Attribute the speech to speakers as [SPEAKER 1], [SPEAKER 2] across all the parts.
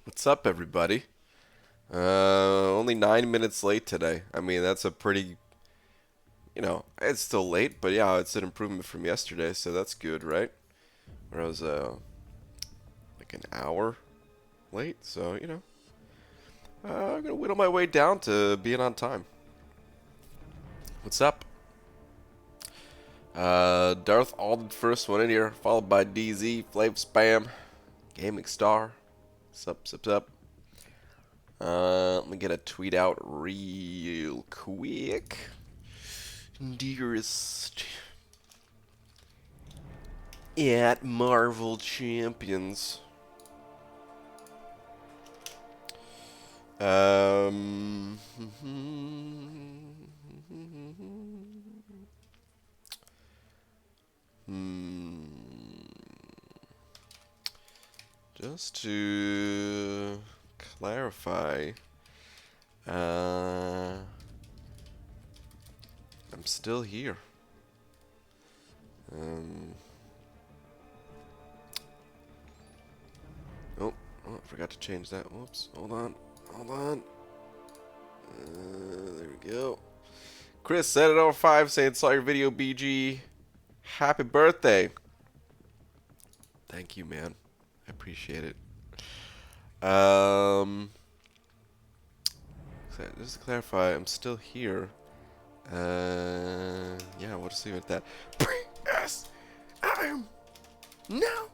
[SPEAKER 1] What's up, everybody? Only 9 minutes late today. I mean, that's a pretty, it's still late, but yeah, it's an improvement from yesterday, so that's good, right? Where I was, like an hour late, so, I'm gonna whittle my way down to being on time. What's up? Darth Alden first one in here, followed by DZ, Flav Spam, Gaming Star. Sup, sup, sup. Let me get a tweet out real quick. Dearest at Marvel Champions. Um, just to clarify, I'm still here. Oh, I forgot to change that. Whoops. Hold on. Hold on. There we go. Chris said it over 5 saying saw your video, BG. Happy birthday. Thank you, man. I appreciate it. Just to clarify, I'm still here. Yeah, we'll just leave it at that. Yes, I am now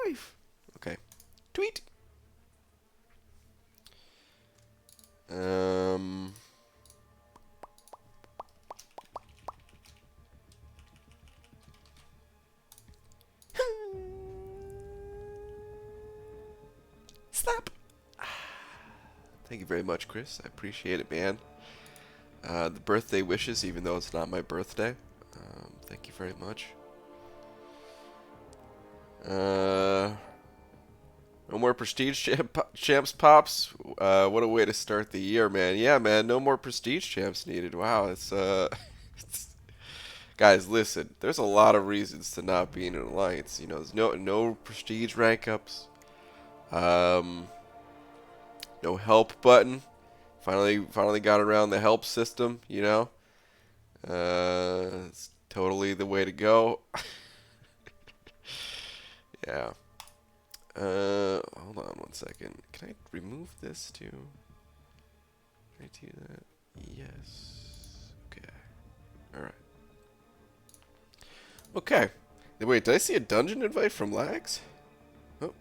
[SPEAKER 1] live. Okay. Tweet. Slap. Thank you very much, Chris. I appreciate it, man. The birthday wishes, even though it's not my birthday. Thank you very much. No more Prestige Champs pops. What a way to start the year, man. Yeah, man, no more Prestige Champs needed. Wow, it's guys, listen. There's a lot of reasons to not be in an alliance. There's no Prestige rank ups. No help button. Finally got around the help system. It's totally the way to go. Yeah. Hold on one second. Can I remove this too? Can I do that? Yes. Okay. Alright. Okay. Wait, did I see a dungeon invite from Lags? Oh.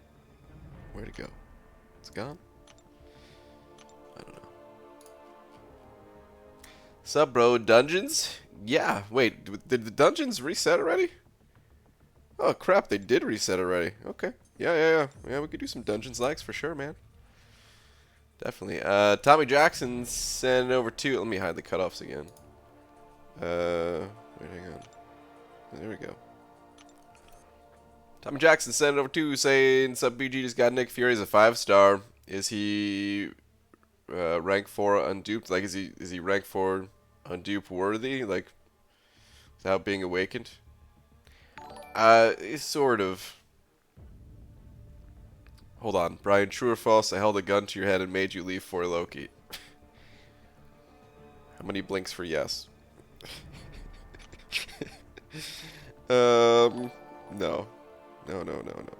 [SPEAKER 1] Where'd it go? It's gone? I don't know. Sup, bro? Dungeons? Yeah. Wait, did the dungeons reset already? Oh, crap. They did reset already. Okay. Yeah, we could do some Dungeons Lags for sure, man. Definitely. Tommy Jackson sent over to... Let me hide the cutoffs again. Wait, hang on. There we go. Tommy Jackson sent it over to saying, Sub BG just got Nick Fury as a 5-star. Is he rank 4 unduped? Like, is he rank 4 undupe worthy? Like, without being awakened? Sort of. Hold on. Brian, true or false? I held a gun to your head and made you leave for Loki. How many blinks for yes? No. No.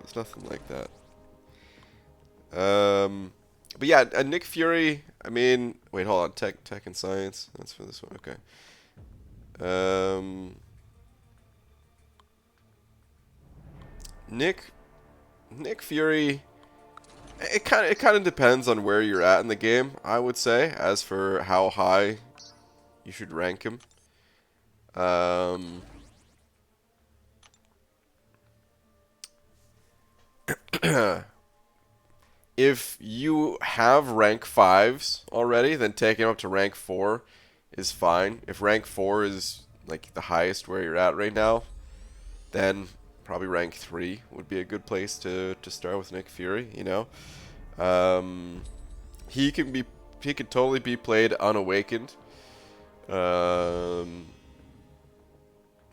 [SPEAKER 1] It's nothing like that. But yeah, Nick Fury, I mean, wait, hold on. Tech and science. That's for this one. Okay. Nick Fury, it kind of depends on where you're at in the game, I would say, as for how high you should rank him. If you have rank 5s already, then taking him up to rank 4 is fine. If rank 4 is like the highest where you're at right now, then probably rank 3 would be a good place to start with Nick Fury, He could totally be played unawakened.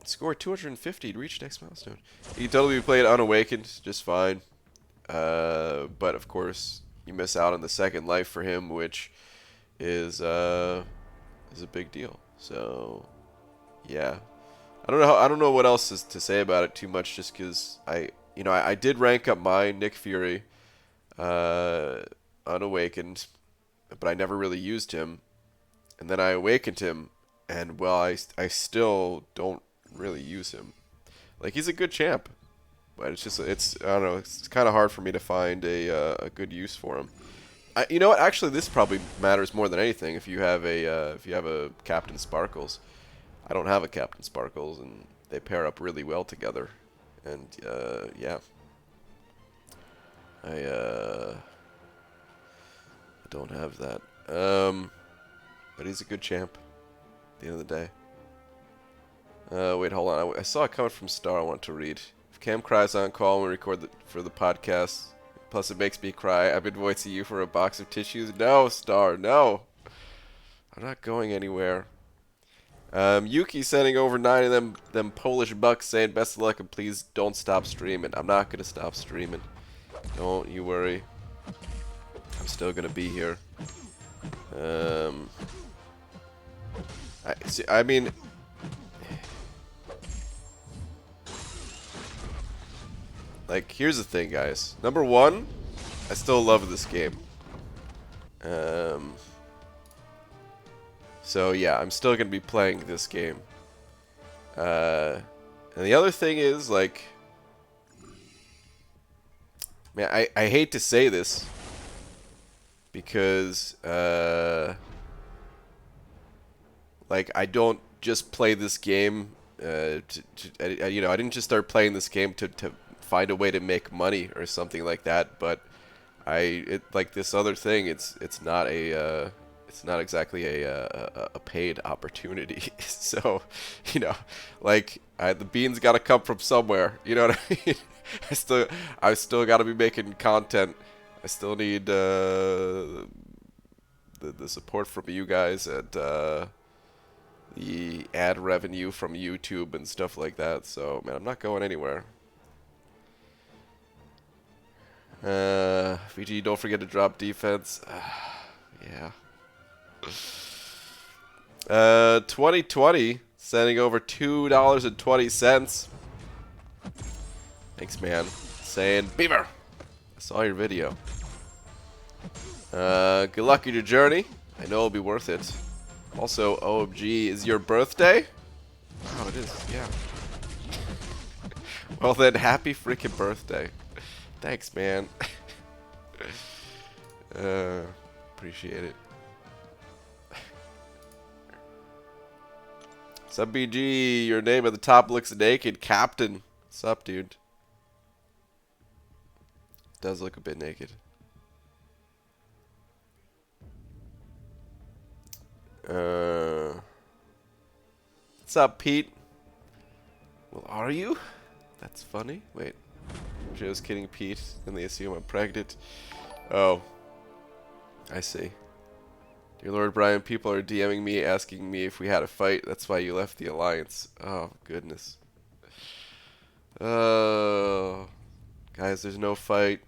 [SPEAKER 1] Score 250 to reach next milestone. He can totally be played unawakened, just fine. But of course, you miss out on the second life for him, which is a big deal. So yeah, I don't know what else is to say about it too much, just because I did rank up my Nick Fury unawakened, but I never really used him, and then I awakened him, and well, I still don't really use him. Like, he's a good champ, but I don't know, it's kind of hard for me to find a good use for him. You know what? Actually, this probably matters more than anything. If you have a Captain Sparkles, I don't have a Captain Sparkles, and they pair up really well together. And yeah, I don't have that. But he's a good champ at the end of the day. Wait, hold on. I saw a comment from Star I want to read. If Cam cries on call when we record for the podcast, plus it makes me cry, I've been voicing you for a box of tissues. No, Star, no. I'm not going anywhere. Yuki sending over 9 of them Polish bucks saying best of luck and please don't stop streaming. I'm not going to stop streaming. Don't you worry. I'm still going to be here. I mean, like, here's the thing, guys. Number one, I still love this game. So yeah, I'm still gonna be playing this game. And the other thing is, like, man, I hate to say this because like, I don't just play this game I didn't just start playing this game to find a way to make money or something like that, but like this other thing, it's not exactly a paid opportunity. So, like, the beans got to come from somewhere. You know what I mean? I still got to be making content. I still need the support from you guys and the ad revenue from YouTube and stuff like that. So, man, I'm not going anywhere. VG, don't forget to drop defense. Yeah. 2020 sending over $2.20. Thanks, man. Saying Beaver. I saw your video. Good luck in your journey. I know it'll be worth it. Also, OMG, is your birthday? Oh, it is. Yeah. Well then, happy freaking birthday. Thanks, man. Appreciate it. Sup, BG? Your name at the top looks naked. Captain. Sup, dude? Does look a bit naked. What's up, Pete? Well, are you? That's funny. Wait. Joe's kidding Pete, and they assume I'm pregnant. Oh. I see. Dear Lord Brian, people are DMing me, asking me if we had a fight. That's why you left the alliance. Oh, goodness. Oh. Guys, there's no fight.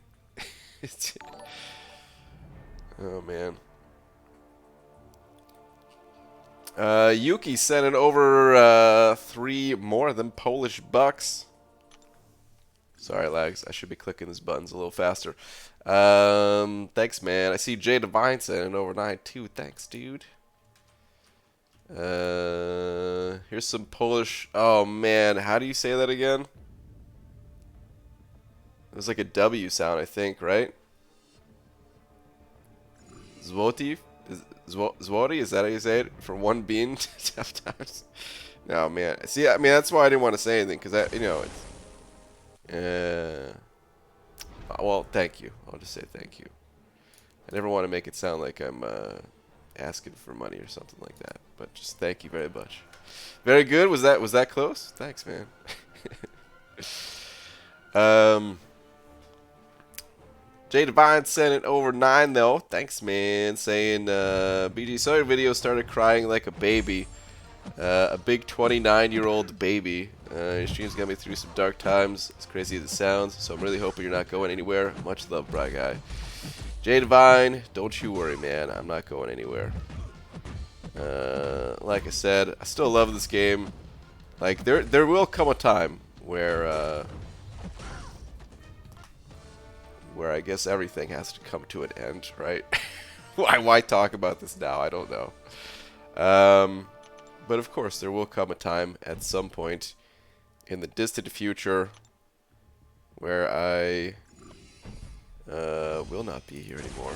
[SPEAKER 1] Oh, man. Yuki sending over 3 more than Polish bucks. Sorry, lags. I should be clicking these buttons a little faster. Thanks, man. I see Jay Divine sending over 9 too. Thanks, dude. Here's some Polish. Oh man, how do you say that again? It was like a W sound, I think, right? Zwoty? Zwoty? Is that how you say it? For one bean? Tough times. No, man. See, I mean, that's why I didn't want to say anything, because it's... well, thank you. I'll just say thank you. I never want to make it sound like I'm asking for money or something like that, but just thank you very much. Very good. Was that close? Thanks, man. Jay Divine sent it over 9 though. Thanks, man. Saying BG saw your video, started crying like a baby. A big 29-year-old baby. Your stream's got me through some dark times, as crazy as it sounds, so I'm really hoping you're not going anywhere. Much love, Bry Guy. Jay Divine, don't you worry, man. I'm not going anywhere. Like I said, I still love this game. Like, there will come a time where I guess everything has to come to an end, right? Why talk about this now? I don't know. But of course, there will come a time at some point in the distant future where I will not be here anymore.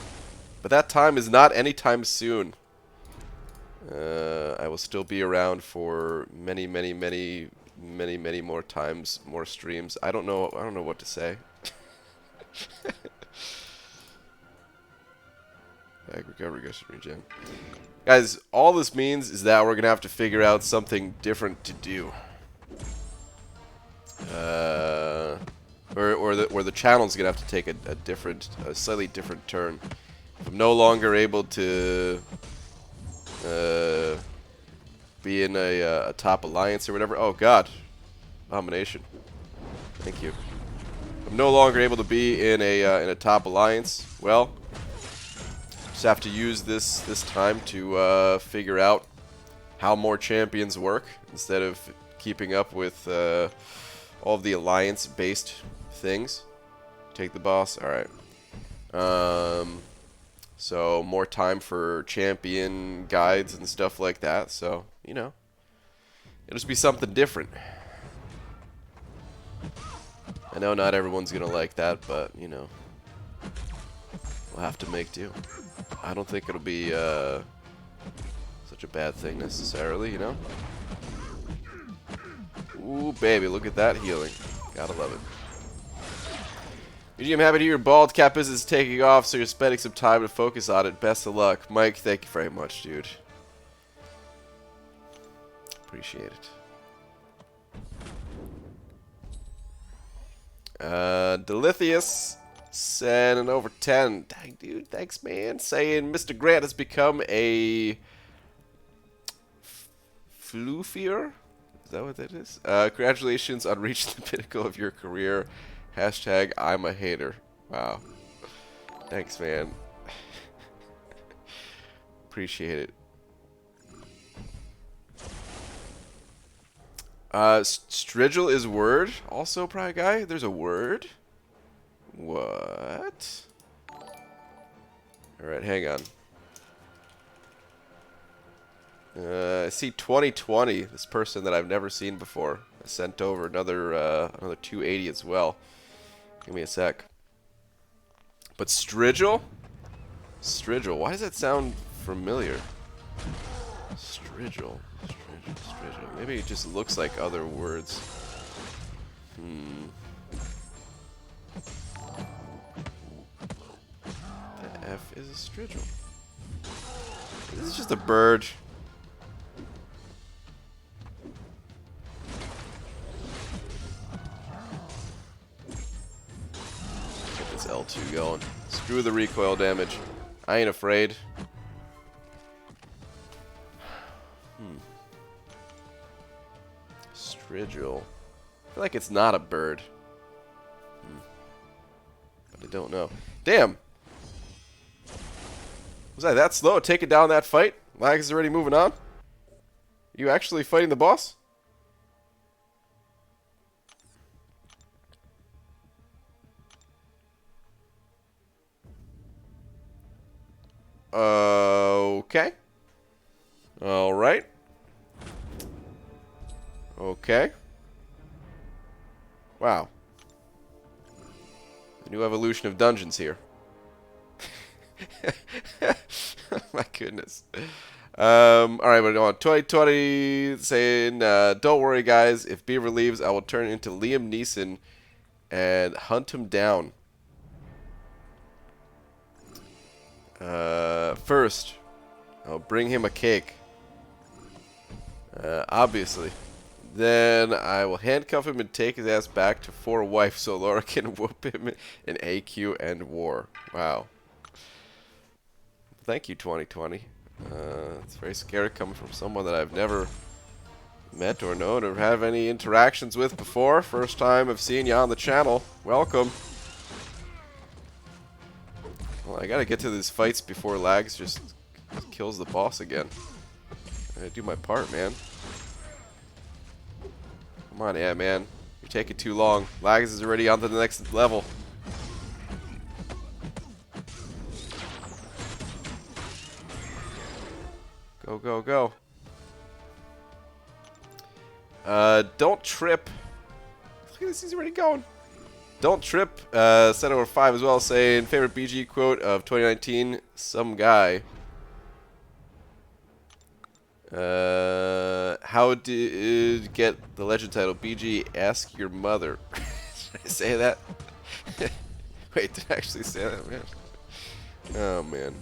[SPEAKER 1] But that time is not anytime soon. I will still be around for many more times, more streams. I don't know what to say. Back recovery, guys, regen. Guys, all this means is that we're gonna have to figure out something different to do. Or the channel's gonna have to take a slightly different turn. If I'm no longer able to be in a top alliance or whatever. Oh God, abomination. Thank you. I'm no longer able to be in a top alliance. Well, just have to use this time to figure out how more champions work instead of keeping up with all of the alliance-based things. Take the boss. All right. So more time for champion guides and stuff like that. So, you know, it'll just be something different. I know not everyone's gonna like that, but you know, we'll have to make do. I don't think it'll be such a bad thing necessarily, you know. Ooh, baby, look at that healing. Gotta love it. I'm happy to hear your bald cap business is taking off, so you're spending some time to focus on it. Best of luck. Mike, thank you very much, dude. Appreciate it. Delithius said an over 10. Dang, dude, thanks, man. Saying Mr. Grant has become a floofier. Is that what that is? Congratulations on reaching the pinnacle of your career. Hashtag I'm a hater. Wow. Thanks, man. Appreciate it. Strigil is word. Also, Pride Guy, there's a word. What? Alright, hang on. I see 2020. This person that I've never seen before. I sent over another 280 as well. Give me a sec. But Strigil? Strigil. Why does that sound familiar? Strigil. Strigil. Maybe it just looks like other words. The F is a Strigil. This is just a bird. L2 going. Screw the recoil damage. I ain't afraid. Strigil. I feel like it's not a bird. But I don't know. Damn! Was I that slow at taking down that fight? Lag is already moving on? You actually fighting the boss? Okay. Alright. Okay. Wow. A new evolution of dungeons here. My goodness. Alright, but on 2020 saying, don't worry guys, if Beaver leaves, I will turn into Liam Neeson and hunt him down. First, I'll bring him a cake. Obviously. Then I will handcuff him and take his ass back to 4 Wife so Laura can whoop him in AQ and War. Wow. Thank you, 2020. It's very scary coming from someone that I've never met or known or have any interactions with before. First time I've seen you on the channel. Welcome. Well, I gotta get to these fights before Lags just kills the boss again. I gotta do my part, man. Come on, yeah, man. You're taking too long. Lags is already on to the next level. Go, go, go. Don't trip. Look at this, he's already going. Don't trip. Set over 5 as well, saying favorite BG quote of 2019. Some guy. How did get the legend title? BG, ask your mother. Did I say that? Wait, did I actually say that, man? Oh, man.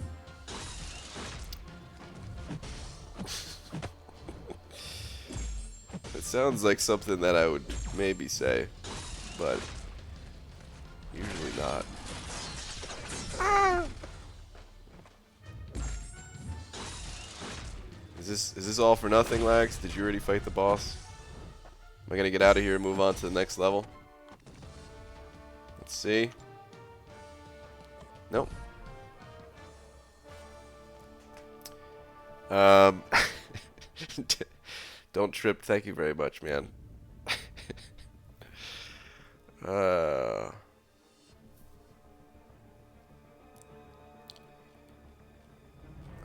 [SPEAKER 1] It sounds like something that I would maybe say, but usually not. Ah! Is this all for nothing, Lags? Did you already fight the boss? Am I gonna get out of here and move on to the next level? Let's see. Nope. Don't trip. Thank you very much, man.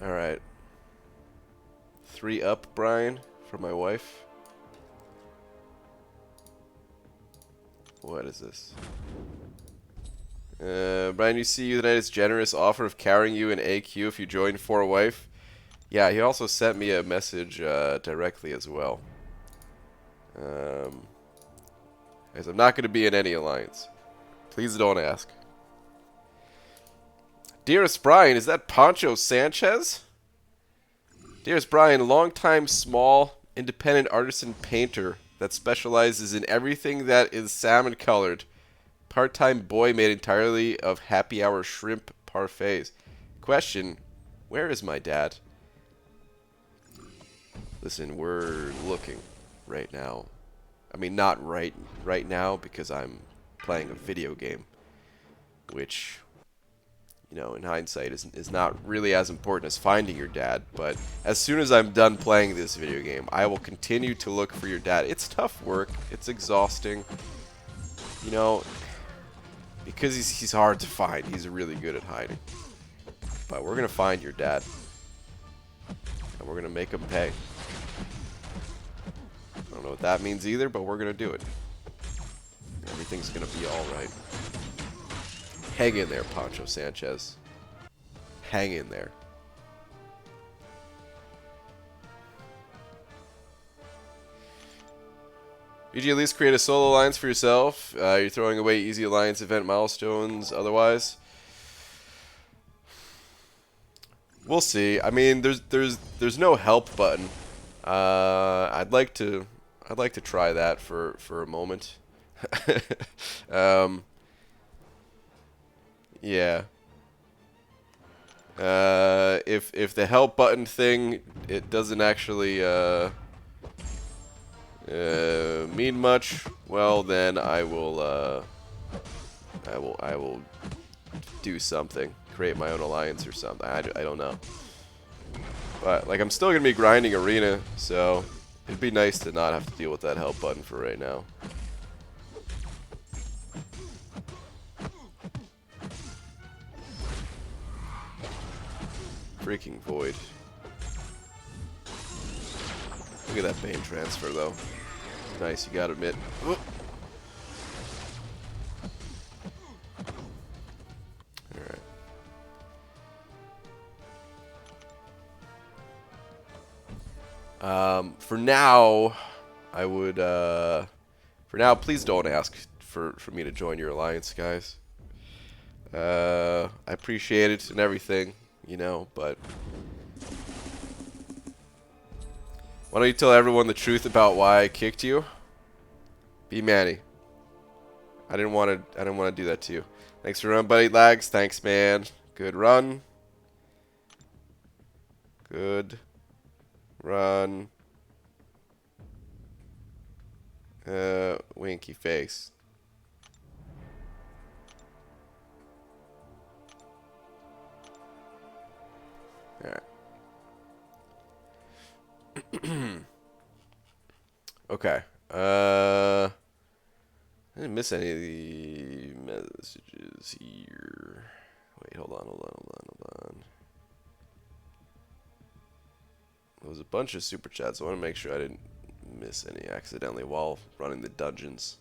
[SPEAKER 1] Alright. 3 up, Brian, for my wife. What is this? Brian, you see United's generous offer of carrying you in AQ if you join for wife. Yeah, he also sent me a message directly as well. As I'm not going to be in any alliance. Please don't ask. Dearest Brian, is that Pancho Sanchez? Dearest Brian, longtime small independent artisan painter that specializes in everything that is salmon colored. Part-time boy made entirely of happy hour shrimp parfaits. Question, where is my dad? Listen, we're looking right now. I mean, not right now because I'm playing a video game, which, you know, in hindsight is not really as important as finding your dad. But as soon as I'm done playing this video game, I will continue to look for your dad. It's tough work. It's exhausting. You know, because he's hard to find. He's really good at hiding. But we're going to find your dad. And we're going to make him pay. I don't know what that means either, but we're going to do it. Everything's going to be alright. Hang in there, Pancho Sanchez. Hang in there. BG, at least create a solo alliance for yourself. You're throwing away easy alliance event milestones otherwise. We'll see. I mean, there's no help button. I'd like to try that for a moment. Yeah. If the help button thing, it doesn't actually mean much, well then I will do something, create my own alliance or something. I don't know. But like I'm still gonna be grinding arena, so it'd be nice to not have to deal with that help button for right now. Freaking void. Look at that Bane transfer though. Nice, you gotta admit. Whoop. Alright. For now, I would for now please don't ask for me to join your alliance, guys. I appreciate it and everything, you know, but why don't you tell everyone the truth about why I kicked you? Be Manny. I didn't want to do that to you. Thanks for run, buddy. Lags. Thanks, man. Good run. Good run. Winky face. Alright. Okay. I didn't miss any of the messages here. Wait, hold on. There was a bunch of super chats. I want to make sure I didn't miss any accidentally while running the dungeons.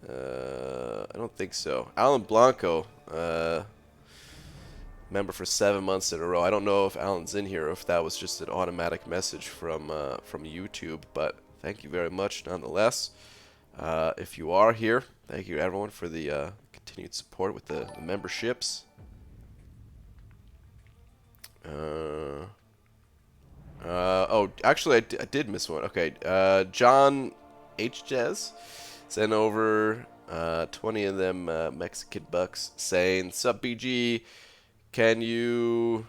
[SPEAKER 1] I don't think so. Alan Blanco, member for 7 months in a row. I don't know if Alan's in here or if that was just an automatic message from YouTube, but thank you very much nonetheless. If you are here, thank you everyone for the continued support with the memberships. Oh, actually, I did miss one. Okay, John H. Jez sent over 20 of them Mexican bucks saying, "Sup, BG? Can you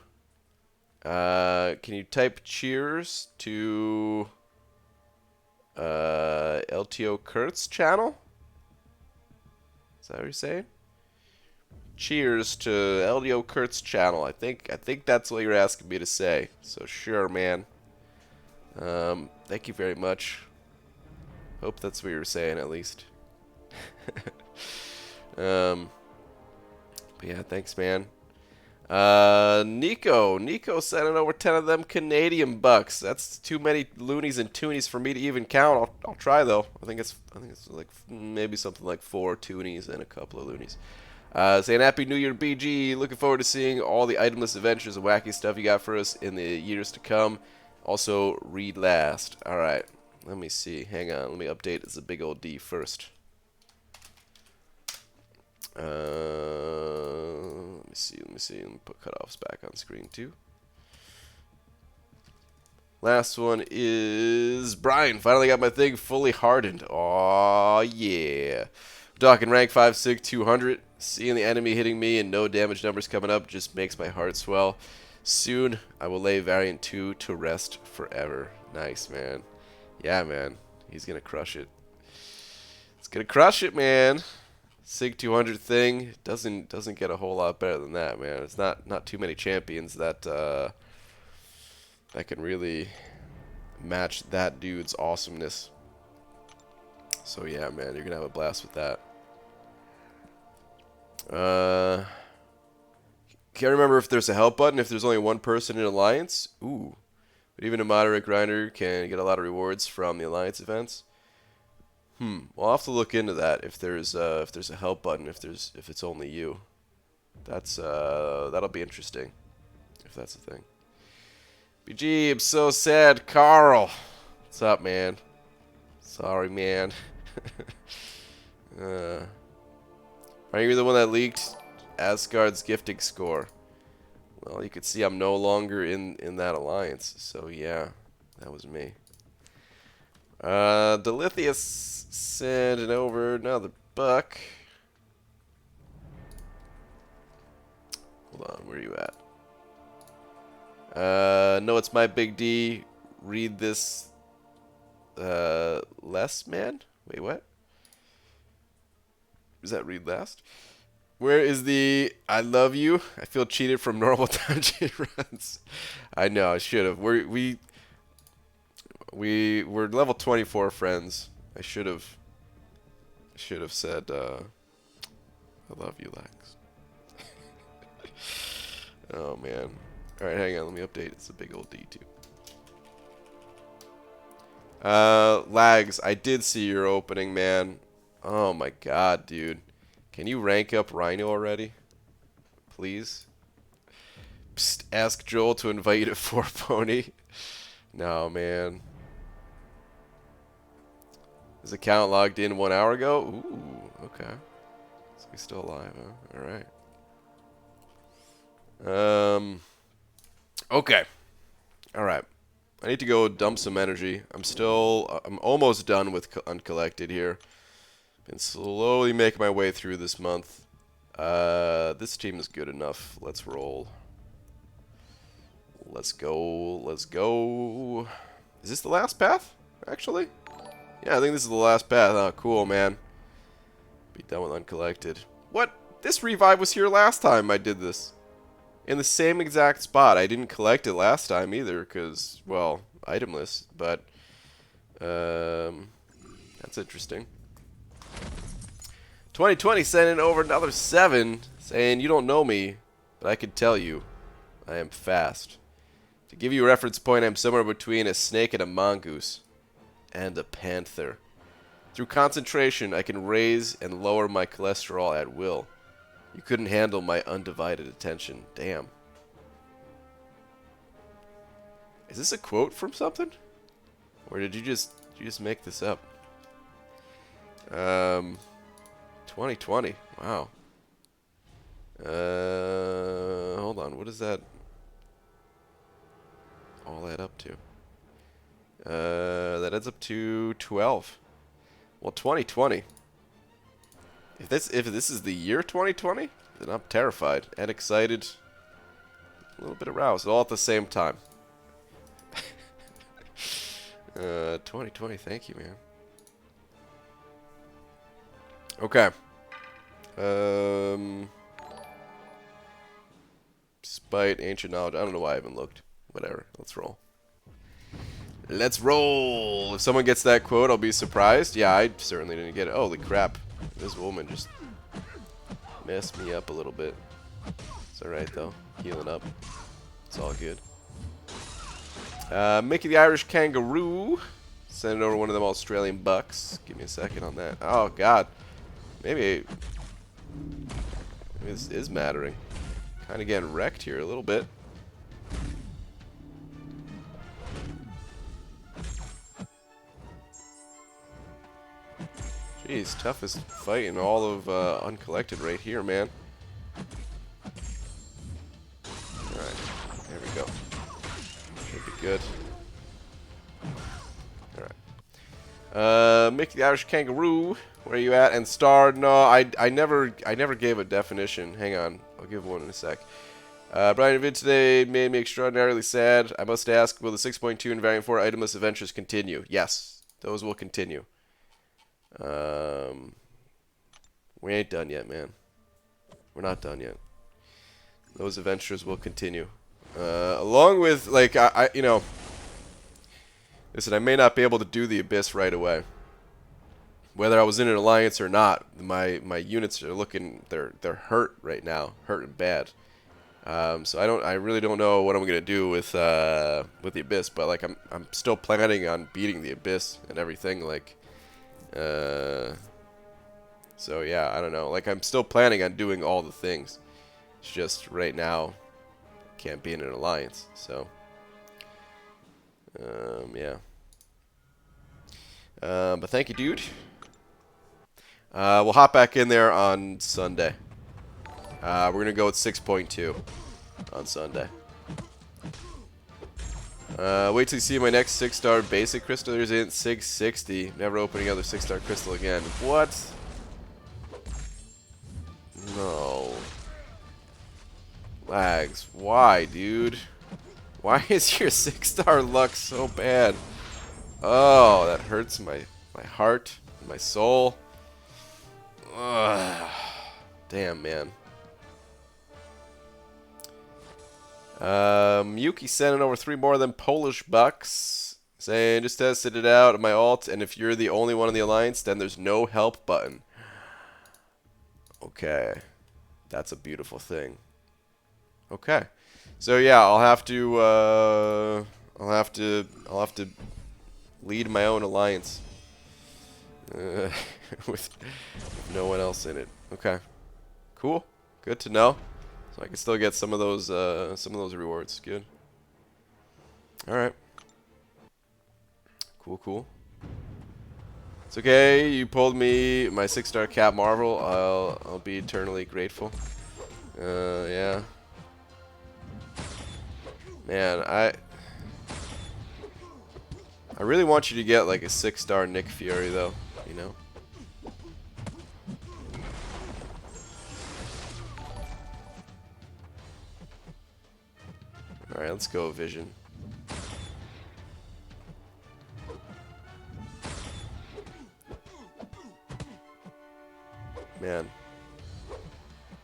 [SPEAKER 1] type cheers to LTO Kurt's channel?" Is that what you're saying? Cheers to LDO Kurt's channel. I think that's what you're asking me to say. So sure, man. Thank you very much. Hope that's what you were saying at least. But yeah, thanks, man. Nico sending over 10 of them Canadian bucks. That's too many loonies and toonies for me to even count. I'll try though. I think it's like maybe something like 4 toonies and a couple of loonies. Saying Happy New Year, BG. Looking forward to seeing all the itemless adventures and wacky stuff you got for us in the years to come. Also, read last. Alright, let me see. Hang on, let me update. It's a big old D first. Let me see. Let me put cutoffs back on screen too. Last one is Brian. Finally got my thing fully hardened. Aw, yeah. Talking rank 5, 6, 200. Seeing the enemy hitting me and no damage numbers coming up just makes my heart swell. Soon, I will lay Variant 2 to rest forever. Nice, man. Yeah, man. He's going to crush it. It's going to crush it, man. Sig 200 thing doesn't get a whole lot better than that, man. It's not too many champions that that can really match that dude's awesomeness. So yeah, man, you're gonna have a blast with that. Can't remember if there's a help button if there's only one person in Alliance. Ooh, but even a moderate grinder can get a lot of rewards from the Alliance events. Well, I'll have to look into that if there's a help button if it's only you. That's that'll be interesting if that's a thing. BG, I'm so sad, Carl. What's up, man? Sorry, man. Are you the one that leaked Asgard's gifting score? Well, you could see I'm no longer in that alliance, so yeah, that was me. Delithius sending over another buck. Hold on, where are you at? No, it's my big D. Read this. Less man? Wait, what? Is that read last? Where is the I love you? I feel cheated from normal dungeon runs. I know, I should have. We're level 24 friends. I should have said I love you, Lex. Oh man. Alright, hang on, let me update. It's a big old D2. Lags, I did see your opening, man. Oh my god, dude. Can you rank up Rhino already? Please? Psst, ask Joel to invite you to 4 Pony. No, man. His account logged in 1 hour ago? Ooh, okay. So he's still alive, huh? Alright. Okay. Alright. I need to go dump some energy. I'm almost done with Uncollected here. Been slowly making my way through this month. This team is good enough. Let's roll. Let's go. Let's go. Is this the last path, actually? Yeah, I think this is the last path. Oh, cool, man. Be done with uncollected. What? This revive was here last time I did this. In the same exact spot. I didn't collect it last time either because, well, itemless. But, that's interesting. 2020 sending over another 7, saying, you don't know me, but I can tell you, I am fast. To give you a reference point, I'm somewhere between a snake and a mongoose. And a panther. Through concentration, I can raise and lower my cholesterol at will. You couldn't handle my undivided attention. Damn. Is this a quote from something? Or did you just make this up? 2020. Wow. Hold on. What does that all add up to? That adds up to 12. Well, 2020. If this is the year 2020, then I'm terrified and excited, a little bit aroused, all at the same time. 2020. Thank you, man. Okay. Despite ancient knowledge, I don't know why I haven't looked. Whatever. Let's roll. Let's roll. If someone gets that quote, I'll be surprised. Yeah, I certainly didn't get it. Holy crap. This woman just messed me up a little bit. It's alright, though. Healing up. It's all good. Mickey the Irish Kangaroo. Sending over one of them Australian bucks. Give me a second on that. Oh, God. Maybe this is mattering. Kind of getting wrecked here a little bit. Jeez, toughest fight in all of Uncollected right here, man. Alright, there we go. Should be good. Alright. Mickey the Irish Kangaroo, where are you at? And Star, no, I never gave a definition. Hang on, I'll give one in a sec. Brian, your vid today made me extraordinarily sad. I must ask, will the 6.2 and Variant 4 itemless adventures continue? Yes, those will continue. We ain't done yet, man. We're not done yet. Those adventures will continue. Along with, like, you know, listen, I may not be able to do the Abyss right away. Whether I was in an alliance or not, my units are looking, they're hurt right now, hurt and bad. So I really don't know what I'm gonna do with the Abyss, but like I'm still planning on beating the Abyss and everything, like. So yeah, I don't know. Like I'm still planning on doing all the things. It's just right now can't be in an alliance. So yeah. But thank you, dude. We'll hop back in there on Sunday. We're gonna go with 6.2 on Sunday. Wait till you see my next 6-star basic crystal. There's in 660. Never opening another 6-star crystal again. What? No. Lags. Why, dude? Why is your 6-star luck so bad? Oh, that hurts my heart, my soul. Ugh. Damn, man. Yuki sending over 3 more of them Polish bucks. Saying, just tested it out at my alt, and if you're the only one in the alliance, then there's no help button. Okay. That's a beautiful thing. Okay. So yeah, I'll have to lead my own alliance. With no one else in it. Okay. Cool. Good to know. So I can still get some of those rewards. Good. All right. Cool, cool. It's okay. You pulled me my 6-star Cap Marvel. I'll be eternally grateful. Yeah. Man, I really want you to get like a 6-star Nick Fury though. You know. Alright, let's go, Vision. Man.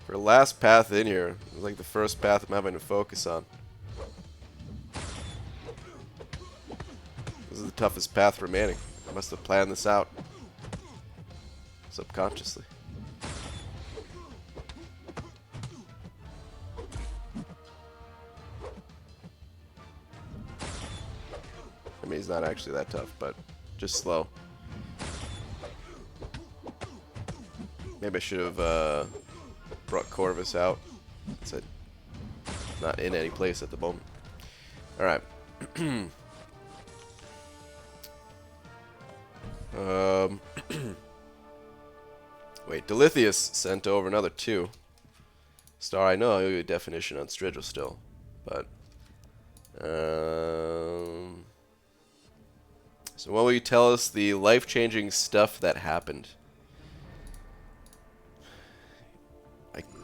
[SPEAKER 1] For last path in here, it's like the first path I'm having to focus on. This is the toughest path remaining. I must have planned this out. Subconsciously. I mean, he's not actually that tough, but just slow. Maybe I should have brought Corvus out. It's not in any place at the moment. Alright. Wait, Delithius sent over another 2. Star, I know I owe you a definition on Strigil still, but so what will you tell us the life-changing stuff that happened?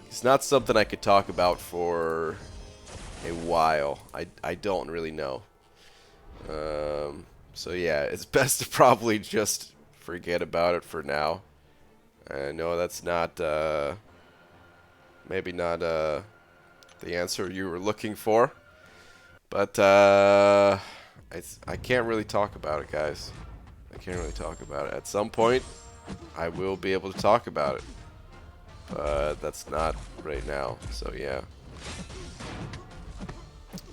[SPEAKER 1] It's not something I could talk about for a while. I don't really know. So yeah, it's best to probably just forget about it for now. I know that's not, maybe not the answer you were looking for, but I can't really talk about it, guys. I can't really talk about it. At some point, I will be able to talk about it, but that's not right now. So yeah,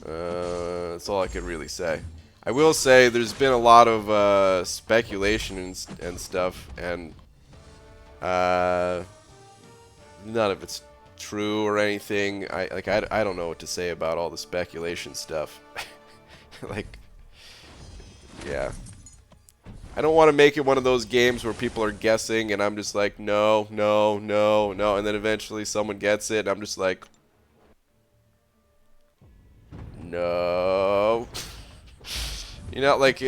[SPEAKER 1] that's all I could really say. I will say there's been a lot of speculation and stuff, and none of it's true or anything. I don't know what to say about all the speculation stuff. Like, yeah. I don't want to make it one of those games where people are guessing and I'm just like, no, no, no, no, and then eventually someone gets it and I'm just like, no. You know, like,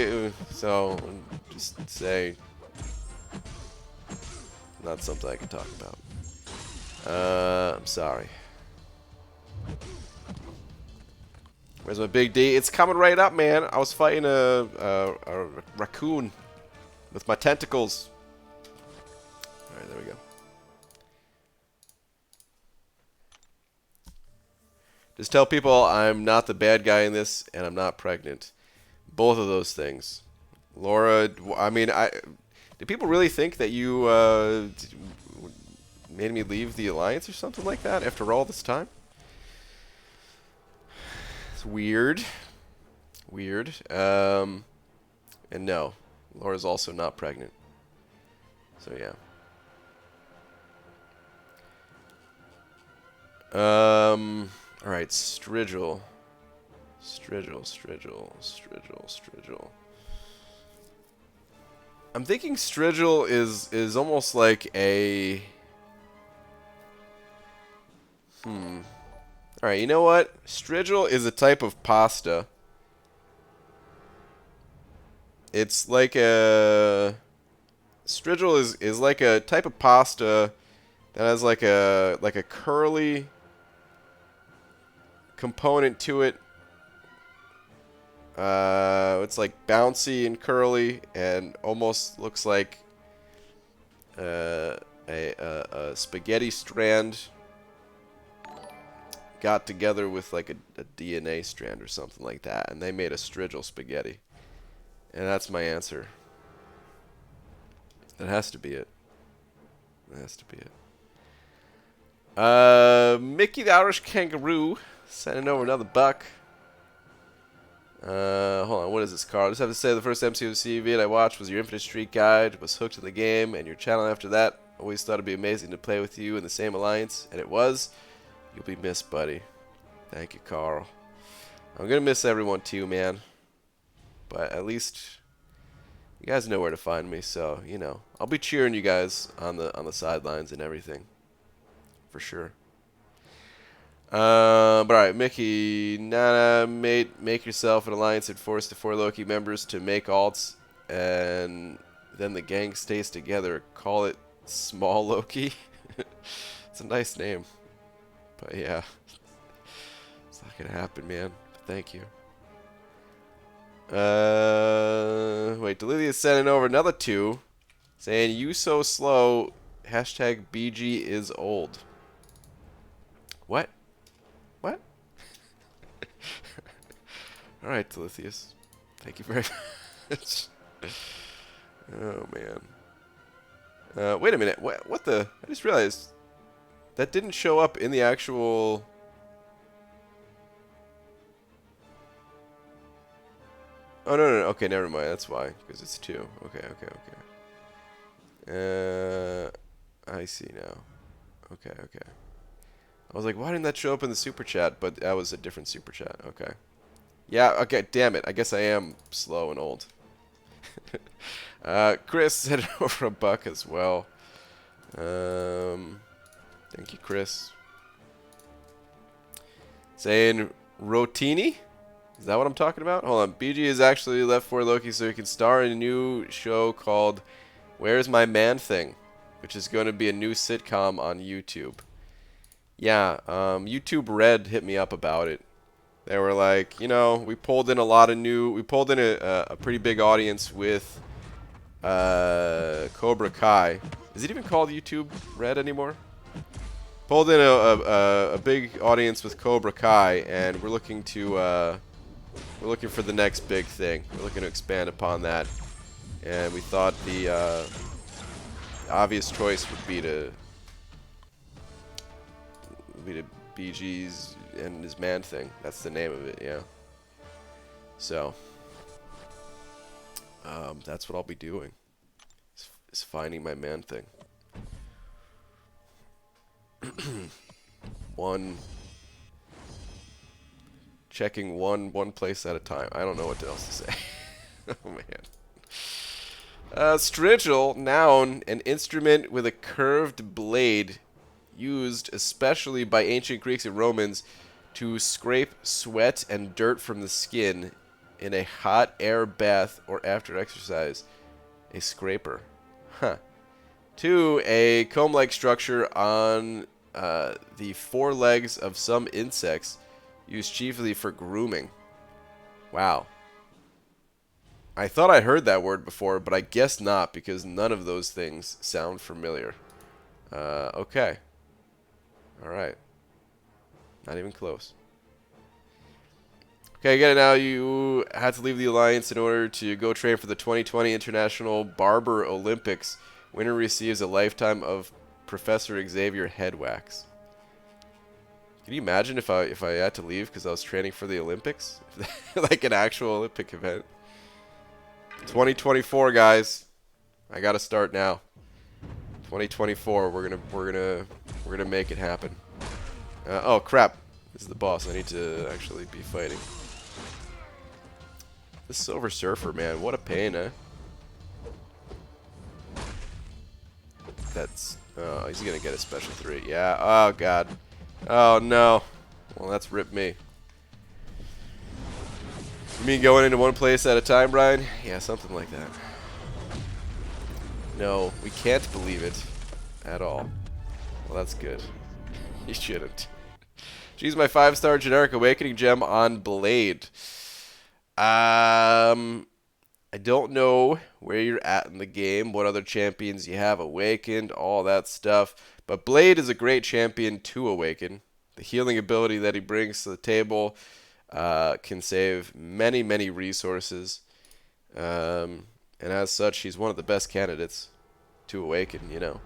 [SPEAKER 1] so just say not something I can talk about. I'm sorry. Where's my big D? It's coming right up, man. I was fighting a raccoon with my tentacles. Alright, there we go. Just tell people I'm not the bad guy in this, and I'm not pregnant. Both of those things. Laura, I mean, do people really think that you made me leave the Alliance or something like that after all this time? It's weird. Weird. And no, Laura's also not pregnant. So yeah. Alright, Strigil. Strigil. I'm thinking Strigil is almost like a... Alright, you know what? Strigil is a type of pasta. It's like a... Strigil is like a type of pasta that has like a curly component to it. It's like bouncy and curly and almost looks like a spaghetti strand got together with like a DNA strand or something like that, and they made a Strigil spaghetti. And that's my answer. That has to be it. That has to be it. Mickey the Irish Kangaroo sending over another buck. Hold on, what is this card? I just have to say the first MCOC vid I watched was your Infinite Street Guide, was hooked in the game, and your channel after that. Always thought it'd be amazing to play with you in the same alliance, and it was. You'll be missed, buddy. Thank you, Carl. I'm gonna miss everyone too, man. But at least you guys know where to find me, so you know I'll be cheering you guys on the sidelines and everything, for sure. But alright, Mickey, Nana, make yourself an alliance and force the 4 Loki members to make alts, and then the gang stays together. Call it Small Loki. It's a nice name, but yeah, it's not gonna happen, man. Thank you. Wait, Delithia is sending over another 2, saying you so slow. Hashtag BG is old. What? What? Alright, Delithius. Thank you very much. Oh, man. Wait a minute. What the? I just realized that didn't show up in the actual... Oh, no, no, no. Okay, never mind. That's why. Because it's 2. Okay, okay, okay. I see now. Okay, okay. I was like, why didn't that show up in the super chat? But that was a different super chat. Okay. Yeah, okay, damn it. I guess I am slow and old. Chris sent over $1 as well. Thank you, Chris. Saying Rotini? Is that what I'm talking about? Hold on. BG has actually left for Loki so he can star in a new show called Where's My Man Thing, which is going to be a new sitcom on YouTube. Yeah, YouTube Red hit me up about it. They were like, you know, we pulled in a pretty big audience with Cobra Kai. Is it even called YouTube Red anymore? Pulled in a big audience with Cobra Kai, and we're looking for the next big thing. We're looking to expand upon that, and we thought the obvious choice would be to BG's and his man thing. That's the name of it, yeah. So that's what I'll be doing. Is finding my man thing. Checking one place at a time. I don't know what else to say. Oh man. Strigil, noun, an instrument with a curved blade used especially by ancient Greeks and Romans to scrape sweat and dirt from the skin in a hot air bath or after exercise. A scraper. Huh. 2. A comb-like structure on the forelegs of some insects used chiefly for grooming. Wow. I thought I heard that word before, but I guess not, because none of those things sound familiar. Okay. Alright. Not even close. Okay, get it now. You had to leave the Alliance in order to go train for the 2020 International Barber Olympics. Winner receives a lifetime of Professor Xavier head wax. Can you imagine if I had to leave because I was training for the Olympics? Like an actual Olympic event. 2024, guys. I gotta start now. 2024. We're gonna make it happen. Oh crap! This is the boss. I need to actually be fighting. This Silver Surfer, man, what a pain, eh? That's. Oh, he's gonna get a special 3. Yeah. Oh god. Oh no. Well, that's ripped me. You mean going into one place at a time, Brian? Yeah, something like that. No, we can't believe it at all. Well, that's good. You shouldn't. She's my 5-star generic awakening gem on Blade. I don't know where you're at in the game, what other champions you have awakened, all that stuff. But Blade is a great champion to awaken. The healing ability that he brings to the table can save many, many resources. And as such, he's one of the best candidates to awaken, you know.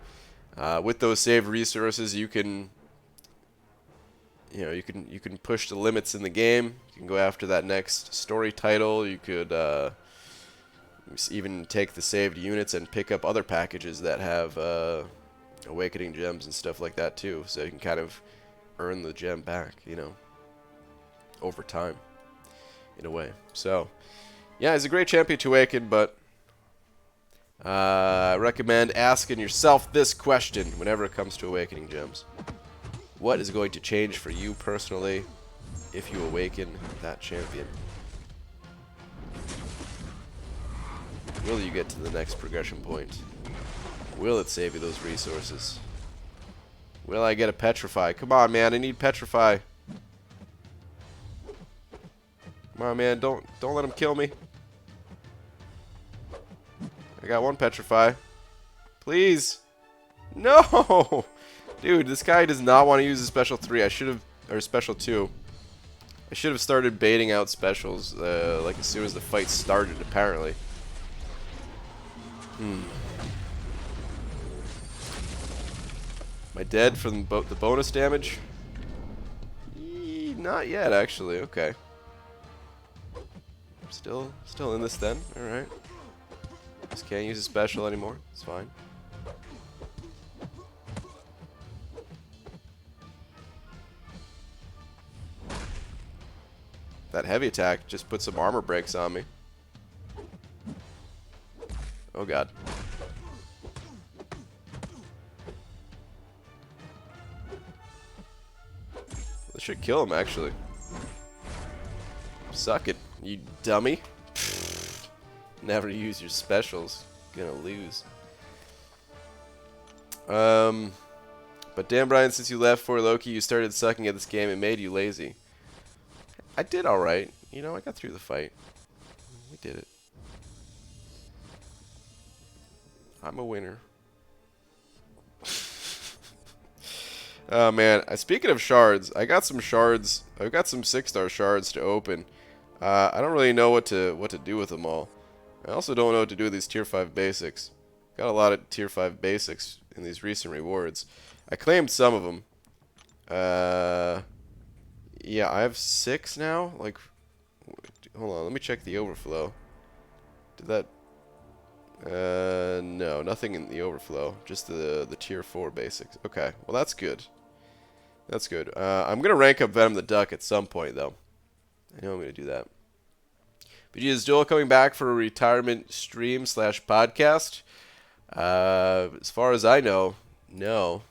[SPEAKER 1] With those saved resources, you can push the limits in the game. You can go after that next story title. You could even take the saved units and pick up other packages that have awakening gems and stuff like that too. So you can kind of earn the gem back, you know, over time, in a way. So, yeah, he's a great champion to awaken, but I recommend asking yourself this question whenever it comes to awakening gems. What is going to change for you personally if you awaken that champion? Will you get to the next progression point? Will it save you those resources? Will I get a Petrify? Come on, man, I need Petrify. Come on, man, don't let him kill me. I got one Petrify. Please. No! Dude, this guy does not want to use a special 3. I should have, or special 2. I should have started baiting out specials, like as soon as the fight started, apparently. Am I dead from the bonus damage? Not yet, actually. Okay. Still in this then. Alright. Just can't use a special anymore. It's fine. That heavy attack just put some armor breaks on me. Oh god. This should kill him, actually. Suck it, you dummy. Never use your specials. Gonna lose. But damn, Brian, since you left for Loki, you started sucking at this game. It made you lazy. I did alright. You know, I got through the fight. We did it. I'm a winner. Oh man, speaking of shards, I got some shards. I've got some 6-star shards to open. I don't really know what to do with them all. I also don't know what to do with these tier 5 basics. Got a lot of tier 5 basics in these recent rewards. I claimed some of them. Yeah, I have 6 now. Like, hold on, let me check the overflow. Did that? No, nothing in the overflow. Just the tier 4 basics. Okay, well that's good. That's good. I'm gonna rank up Venom the Duck at some point, though. I know I'm gonna do that. But is Joel coming back for a retirement stream / podcast? As far as I know, no.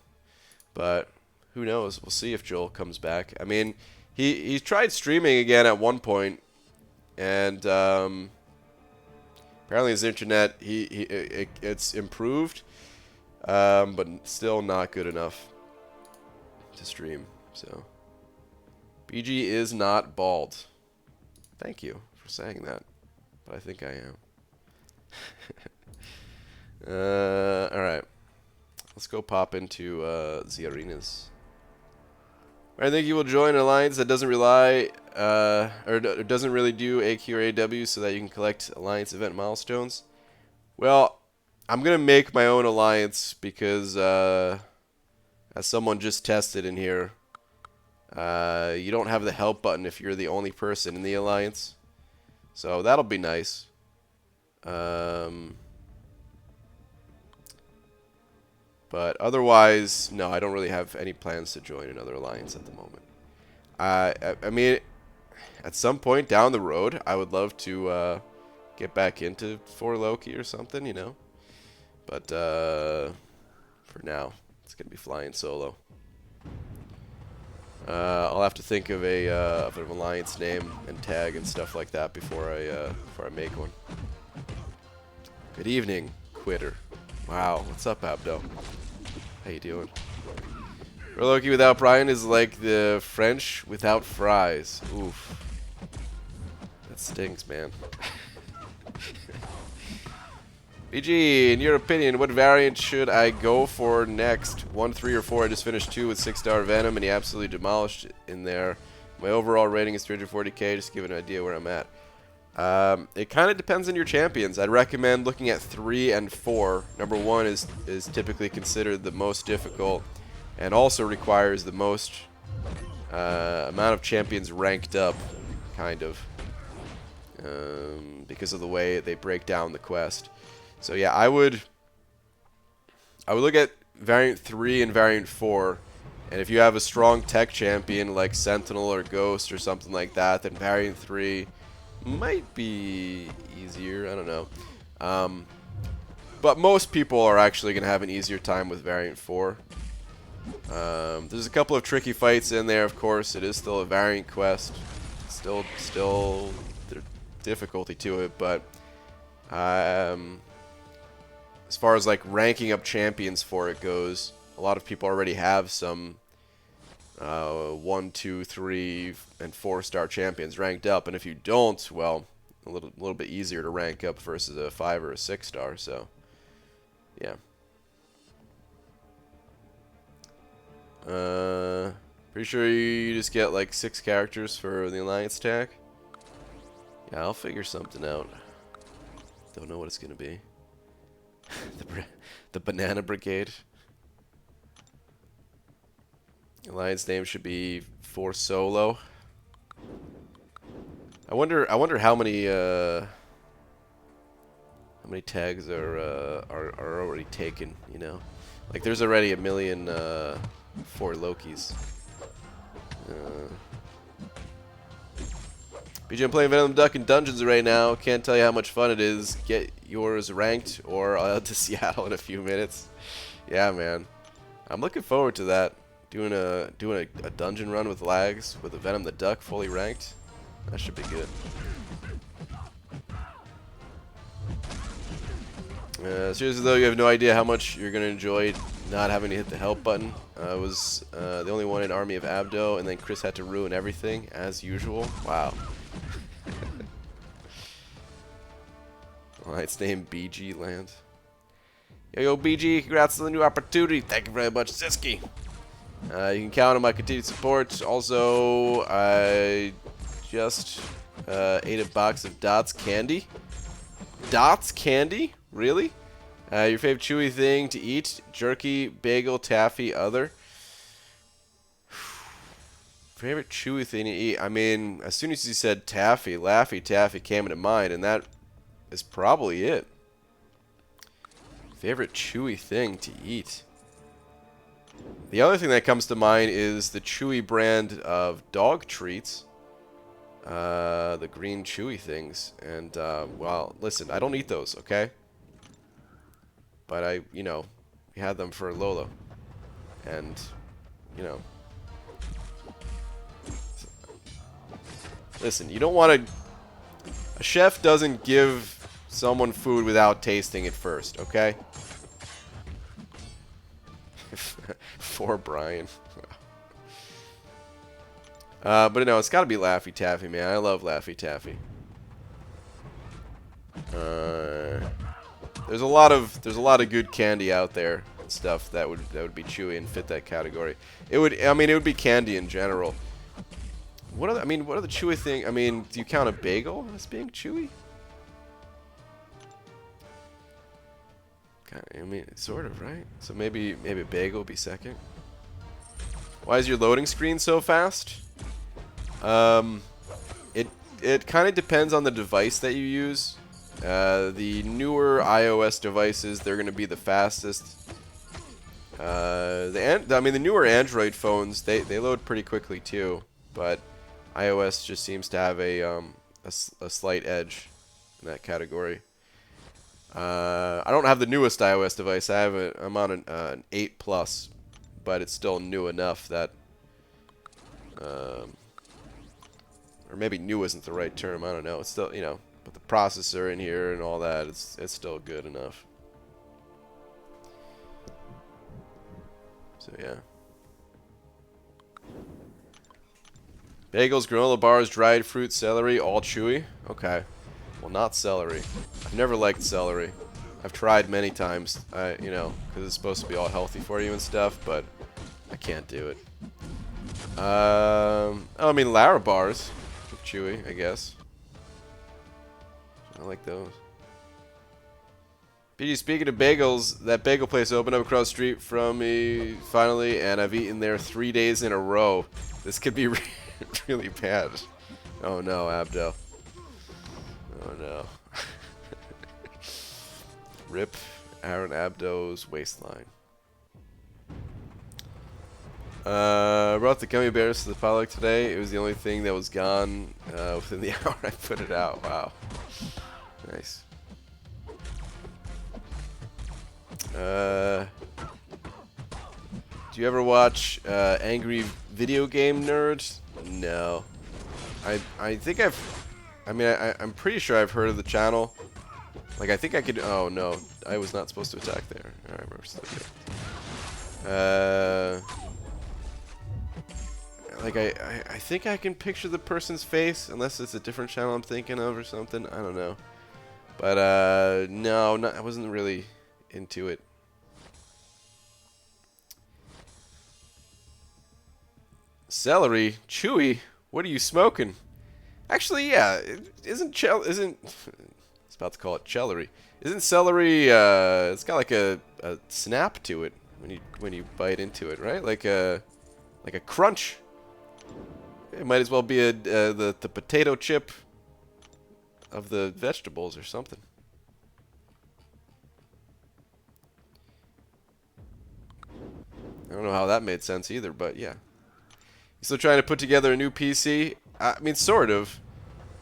[SPEAKER 1] But who knows? We'll see if Joel comes back. I mean, he tried streaming again at one point, and apparently his internet it's improved, but still not good enough to stream. So BG is not bald. Thank you for saying that, but I think I am. Alright. Let's go pop into the arenas. I think you will join an alliance that doesn't rely, or doesn't really do AQ or AW so that you can collect alliance event milestones. Well, I'm going to make my own alliance because, as someone just tested in here, you don't have the help button if you're the only person in the alliance. So that'll be nice. But otherwise, no, I don't really have any plans to join another alliance at the moment. I mean, at some point down the road, I would love to get back into 4 Loki or something, you know. But for now, it's gonna be flying solo. I'll have to think of of an alliance name and tag and stuff like that before I make one. Good evening, quitter. Wow, what's up, Abdo? How you doing? Loki without Brian is like the French without fries. Oof. That stings, man. BG, in your opinion, what variant should I go for next? 1, 3, or 4? I just finished 2 with 6-star Venom, and he absolutely demolished it in there. My overall rating is 340k, just to give an idea where I'm at. It kind of depends on your champions. I'd recommend looking at 3 and 4. Number 1 is typically considered the most difficult, and also requires the most amount of champions ranked up, kind of, because of the way they break down the quest. So yeah, I would look at variant 3 and variant 4, and if you have a strong tech champion like Sentinel or Ghost or something like that, then variant 3 might be easier. I don't know. But most people are actually going to have an easier time with variant 4. There's a couple of tricky fights in there, of course. It is still a variant quest. Still there's difficulty to it, but as far as like ranking up champions for it goes, a lot of people already have some 1, 2, 3, and 4-star champions ranked up, and if you don't, well, a little bit easier to rank up versus a 5 or a 6-star. So, yeah. Pretty sure you just get like 6 characters for the Alliance tag. Yeah, I'll figure something out. Don't know what it's gonna be. the Banana Brigade. Alliance name should be For Solo. I wonder how many tags are already taken, you know? Like there's already 1 million for Lokis. BJ, I'm playing Venom Duck in Dungeons right now. Can't tell you how much fun it is. Get yours ranked, or I'll head to Seattle in a few minutes. Yeah, man. I'm looking forward to that. Doing a dungeon run with lags with a Venom the Duck fully ranked. That should be good. Seriously though, you have no idea how much you're gonna enjoy not having to hit the help button. I was the only one in Army of Abdo, and then Chris had to ruin everything as usual. Wow. Well, it's named BG Land. Yo, BG, congrats on the new opportunity. Thank you very much, Siski. You can count on my continued support. Also, I just ate a box of Dots candy. Dots candy? Really? Your favorite chewy thing to eat? Jerky, bagel, taffy, other? Favorite chewy thing to eat? I mean, as soon as you said taffy, Laffy Taffy came into mind, and that is probably it. Favorite chewy thing to eat? The other thing that comes to mind is the Chewy brand of dog treats. The green Chewy things. And, well, listen, I don't eat those, okay? But we had them for Lola. And, listen, you don't want to... A chef doesn't give someone food without tasting it first, okay? For Brian. But no, it's got to be Laffy Taffy, man. I love Laffy Taffy. There's a lot of good candy out there and stuff that would be chewy and fit that category. It would be candy in general. What are the chewy thing? I mean, do you count a bagel as being chewy? I mean, sort of, right? So maybe a bagel would be second. Why is your loading screen so fast? It kind of depends on the device that you use. The newer iOS devices, they're going to be the fastest. The newer Android phones, they load pretty quickly too, but iOS just seems to have a slight edge in that category. I don't have the newest iOS device. I'm on an 8 Plus, but it's still new enough that, or maybe new isn't the right term. I don't know. It's still, but the processor in here and all that, it's still good enough. So yeah. Bagels, granola bars, dried fruit, celery, all chewy. Okay. Well, not celery. I've never liked celery. I've tried many times, because it's supposed to be all healthy for you and stuff, but I can't do it. Lara bars. Chewy, I guess. I like those. BG, speaking of bagels, that bagel place opened up across the street from me finally, and I've eaten there 3 days in a row. This could be really bad. Oh no, Abdo. Oh no. Rip Aaron Abdo's waistline. Brought the gummy bears to the public today. It was the only thing that was gone within the hour I put it out. Wow. Nice. Do you ever watch Angry Video Game Nerds? No. I think I'm pretty sure I've heard of the channel. Like, I think I could... Oh, no. I was not supposed to attack there. Alright, we're still good. I think I can picture the person's face, unless it's a different channel I'm thinking of or something. I don't know. But, no, I wasn't really into it. Celery? Chewy? What are you smoking? Actually, yeah. Isn't... I was about to call it celery. Isn't celery, it's got like a snap to it when you bite into it, right? Like a crunch. It might as well be the potato chip of the vegetables or something. I don't know how that made sense either, but yeah. You still trying to put together a new PC? I mean, sort of.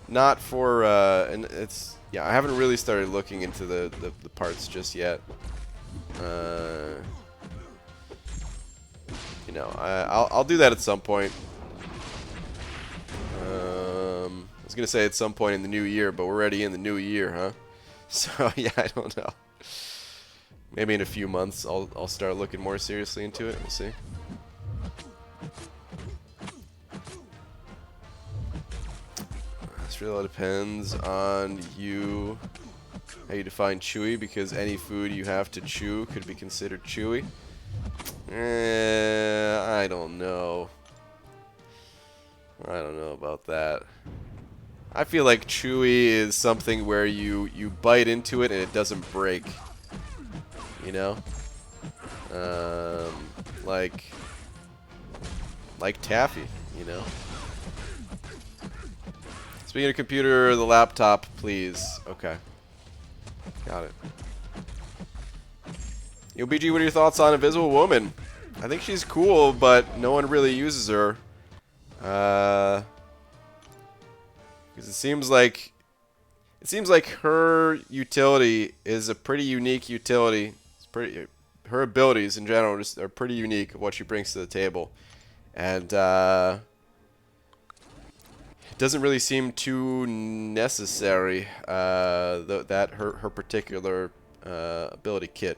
[SPEAKER 1] Not for, and it's, yeah, I haven't really started looking into the parts just yet. You know, I'll do that at some point. I was gonna say at some point in the new year, but we're already in the new year, huh? So yeah, I don't know. Maybe in a few months I'll start looking more seriously into it. We'll see. This really depends on you, how you define chewy, because any food you have to chew could be considered chewy. I don't know. I don't know about that. I feel like chewy is something where you bite into it and it doesn't break. You know? Like taffy, you know? Speaking of computer, the laptop, please. Okay. Got it. Yo, BG, what are your thoughts on Invisible Woman? I think she's cool, but no one really uses her. Because it seems like her utility is a pretty unique utility. Her abilities in general just are pretty unique of what she brings to the table, and it doesn't really seem too necessary that her particular ability kit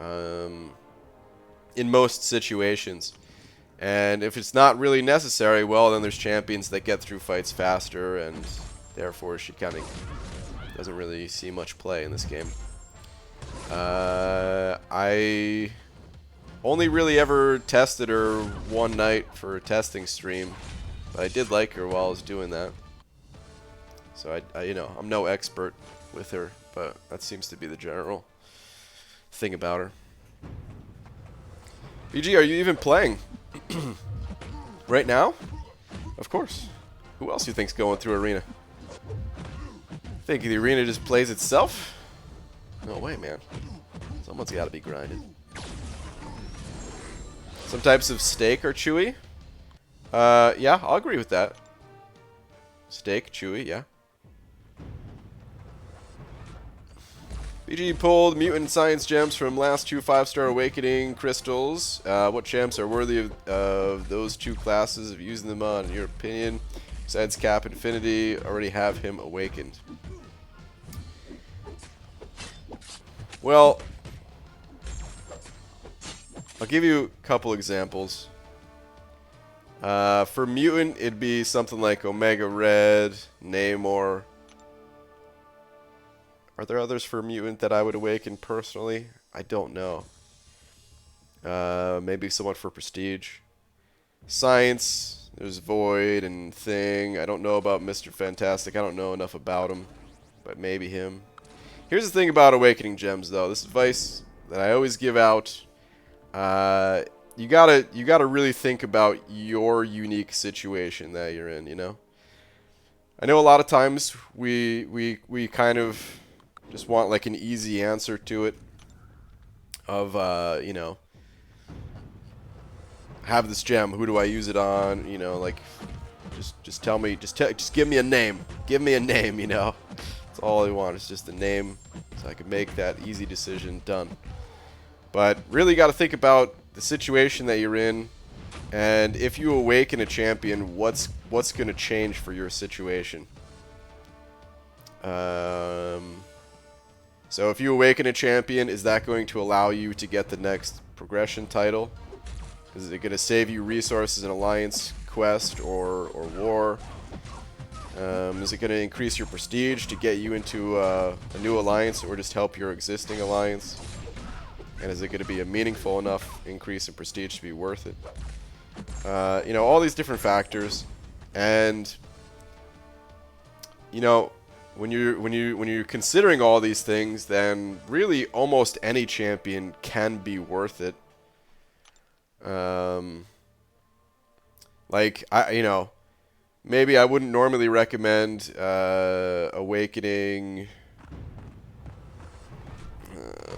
[SPEAKER 1] in most situations. And if it's not really necessary, well, then there's champions that get through fights faster, and therefore she kind of doesn't really see much play in this game. I only really ever tested her one night for a testing stream, but I did like her while I was doing that. So I you know, I'm no expert with her, but that seems to be the general thing about her. BG, are you even playing? Right now? Of course. Who else do you think's going through Arena? Think the Arena just plays itself? No way, man. Someone's got to be grinding. Some types of steak are chewy. Yeah, I'll agree with that. Steak, chewy, yeah. BG pulled mutant science gems from last two 5-star awakening crystals. What gems are worthy of those two classes of using them on, in your opinion? Besides Cap Infinity, already have him awakened. Well, I'll give you a couple examples. For mutant, it'd be something like Omega Red, Namor. Are there others for mutant that I would awaken personally? I don't know. Maybe somewhat for prestige. Science, there's Void and Thing. I don't know about Mr. Fantastic. I don't know enough about him, but maybe him. Here's the thing about awakening gems, though. This advice that I always give out. You gotta really think about your unique situation that you're in. You know. I know a lot of times we kind of just want like an easy answer to it. Of you know, have this gem. Who do I use it on? You know, like just tell me. Just give me a name. Give me a name. You know. That's all I want is just a name, so I can make that easy decision. Done. But really got to think about the situation that you're in, and if you awaken a champion, what's going to change for your situation. So if you awaken a champion, is that going to allow you to get the next progression title? Is it going to save you resources in Alliance quest or war? Is it going to increase your prestige to get you into a new alliance, or just help your existing alliance? And is it going to be a meaningful enough increase in prestige to be worth it? You know, all these different factors, and you know, when you're considering all these things, then really almost any champion can be worth it. Like you know, maybe I wouldn't normally recommend Awakening.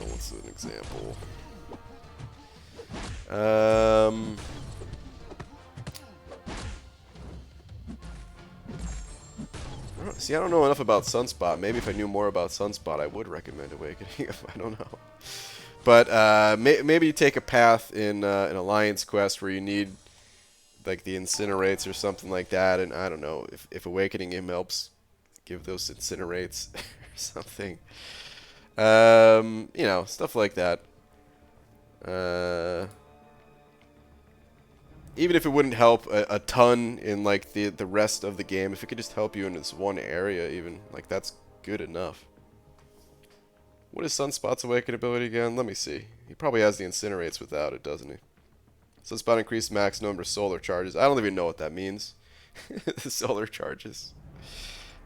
[SPEAKER 1] What's an example? See, I don't know enough about Sunspot. Maybe if I knew more about Sunspot, I would recommend Awakening. I don't know. But maybe you take a path in an Alliance quest where you need like the Incinerates or something like that, and I don't know if Awakening him helps give those Incinerates or something. You know, stuff like that. Even if it wouldn't help a ton in like the rest of the game, if it could just help you in this one area, even like that's good enough. What is Sunspot's Awaken ability again? Let me see. He probably has the Incinerates without it, doesn't he? Sunspot increased max number of solar charges. I don't even know what that means. The solar charges.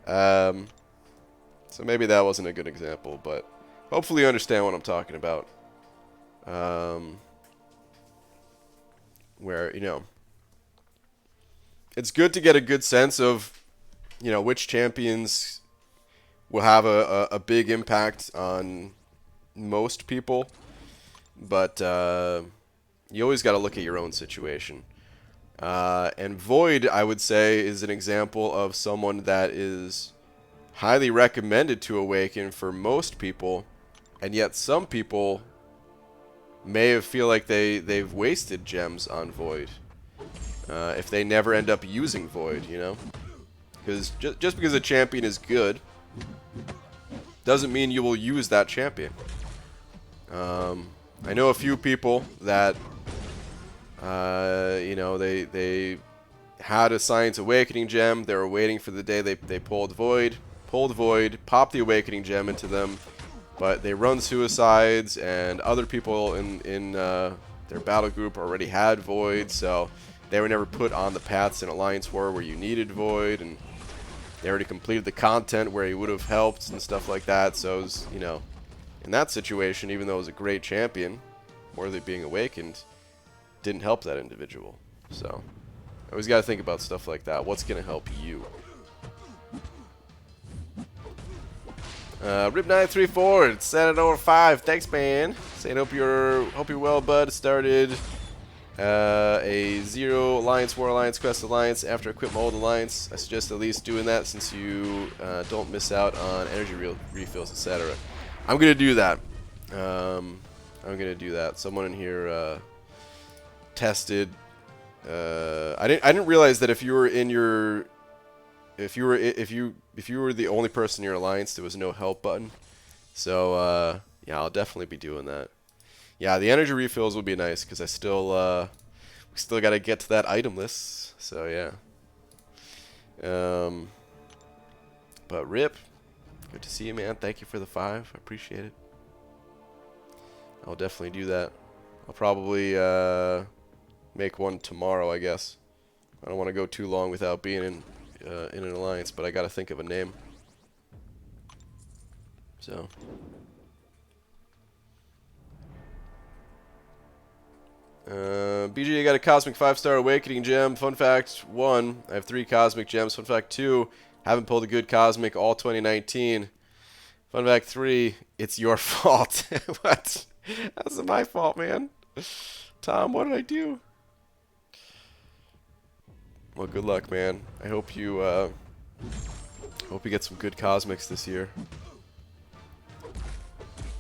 [SPEAKER 1] So maybe that wasn't a good example, but hopefully you understand what I'm talking about. Where, you know, it's good to get a good sense of, you know, which champions will have a big impact on most people, but you always got to look at your own situation. And Void, I would say, is an example of someone that is highly recommended to awaken for most people, and yet some people may feel like they've wasted gems on Void if they never end up using Void, you know? Because just because a champion is good doesn't mean you will use that champion. I know a few people that you know, they had a Science Awakening gem. They were waiting for the day they pulled Void, popped the Awakening gem into them, but they run suicides, and other people in their battle group already had Void, so they were never put on the paths in Alliance War where you needed Void, and they already completed the content where he would have helped and stuff like that. So it was, you know, in that situation, even though it was a great champion, worthy of being awakened, didn't help that individual. So always got to think about stuff like that. What's going to help you? Rip934, it's set at over 5. Thanks, man. Saying hope you're well, bud. Started a 0 Alliance War Alliance Quest Alliance after Equip Mold Alliance. I suggest at least doing that since you don't miss out on energy refills, etc. I'm gonna do that. Someone in here tested. I didn't realize that if you were in your if you were the only person in your alliance, there was no help button. So yeah, I'll definitely be doing that. Yeah, the energy refills would be nice because we still got to get to that item list. So yeah. But Rip, good to see you, man. Thank you for the 5. I appreciate it. I'll definitely do that. I'll probably make one tomorrow, I guess. I don't want to go too long without being in an alliance, but I got to think of a name. So. BJ got a Cosmic 5-star Awakening gem. Fun fact 1, I have 3 Cosmic gems. Fun fact 2, haven't pulled a good Cosmic all 2019. Fun fact 3, it's your fault. What? That's my fault, man. Tom, what did I do? Well, good luck, man. I hope you get some good Cosmics this year.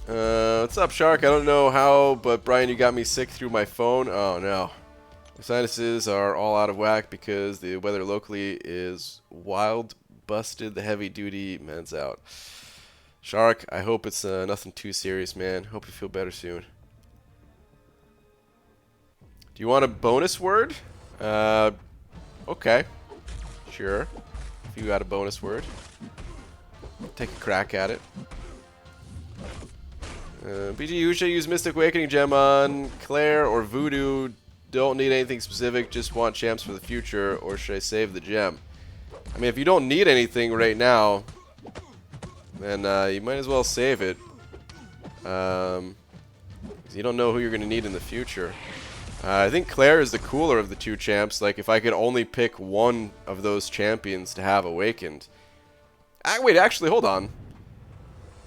[SPEAKER 1] What's up, Shark? I don't know how, but Brian, you got me sick through my phone. Oh, no. My sinuses are all out of whack because the weather locally is wild, busted, the heavy-duty men's out. Shark, I hope it's nothing too serious, man. Hope you feel better soon. Do you want a bonus word? Okay. Sure. If you got a bonus word. Take a crack at it. BG, who should use Mystic Awakening Gem on? Claire or Voodoo don't need anything specific, just want champs for the future, or should I save the gem? I mean, if you don't need anything right now, then you might as well save it. 'Cause you don't know who you're going to need in the future. I think Claire is the cooler of the two champs. Like, if I could only pick one of those champions to have awakened. Wait, actually, hold on.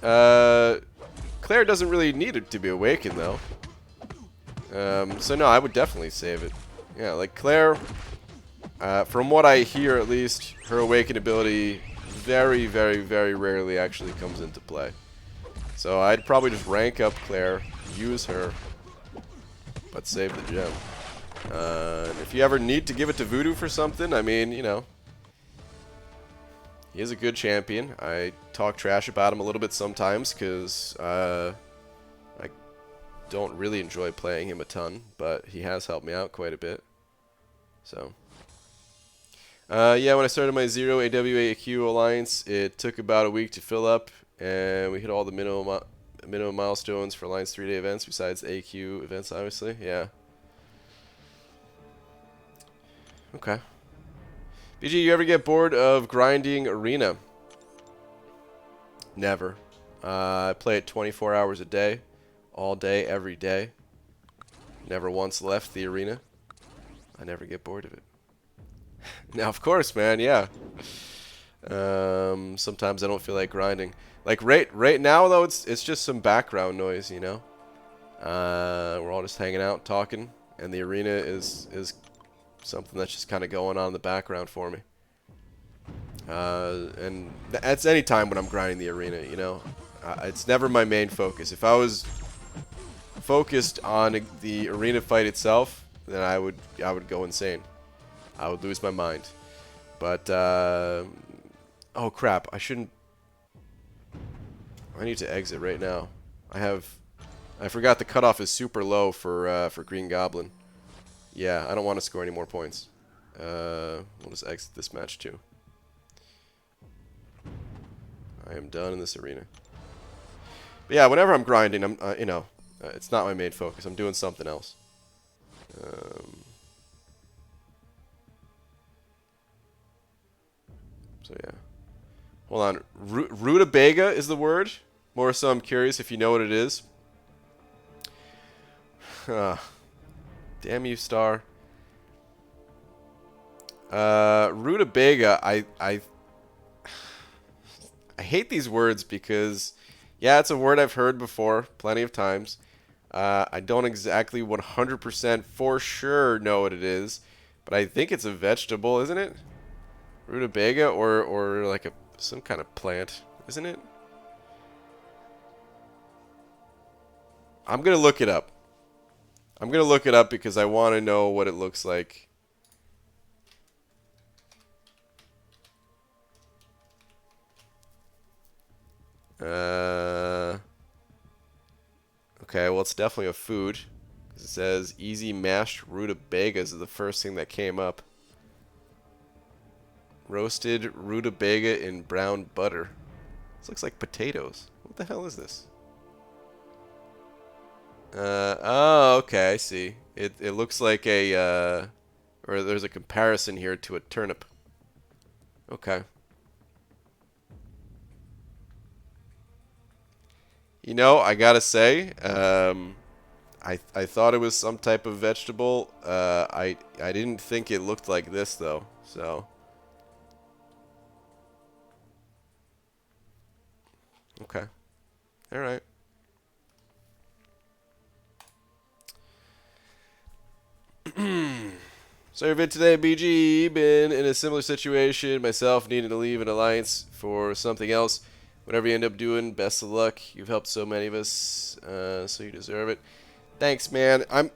[SPEAKER 1] Claire doesn't really need it to be awakened, though. So no, I would definitely save it. Yeah, like Claire, from what I hear at least, her awaken ability very, very, very rarely actually comes into play. So I'd probably just rank up Claire, use her, but save the gem. If you ever need to give it to Voodoo for something, I mean, you know, he is a good champion. I talk trash about him a little bit sometimes because I don't really enjoy playing him a ton, but he has helped me out quite a bit. So, yeah, when I started my 0 AWAQ Alliance, it took about a week to fill up, and we hit all the minimum milestones for Alliance 3-day events, besides the AQ events, obviously. Yeah. Okay. BG, you ever get bored of grinding Arena? Never. I play it 24 hours a day. All day, every day. Never once left the arena. I never get bored of it. Now, of course, man, yeah. Sometimes I don't feel like grinding. Like right now, though, it's just some background noise, you know. We're all just hanging out, talking, and the arena is something that's just kind of going on in the background for me. And that's any time when I'm grinding the arena, you know. It's never my main focus. If I was focused on the arena fight itself, then I would go insane. I would lose my mind. But oh crap! I need to exit right now. I forgot the cutoff is super low for Green Goblin. Yeah, I don't want to score any more points. We'll just exit this match too. I am done in this arena. But yeah, whenever I'm grinding, I'm you know. It's not my main focus. I'm doing something else. So yeah. Hold on. Rutabaga is the word? More so I'm curious if you know what it is. Damn you, Star. Rutabaga, I hate these words because, yeah, it's a word I've heard before plenty of times. I don't exactly 100% for sure know what it is, but I think it's a vegetable, isn't it? Rutabaga, or like some kind of plant, isn't it? I'm gonna look it up. I'm gonna look it up because I want to know what it looks like. Okay, well, it's definitely a food. It says easy mashed rutabagas is the first thing that came up. Roasted rutabaga in brown butter. This looks like potatoes. What the hell is this? Oh, okay, I see. It looks like a, or there's a comparison here to a turnip. Okay. You know, I gotta say, I thought it was some type of vegetable. I didn't think it looked like this though. So, okay, all right. So your vid today, BG, been in a similar situation myself, needing to leave an alliance for something else. Whatever you end up doing, best of luck. You've helped so many of us, so you deserve it. Thanks, man. I'm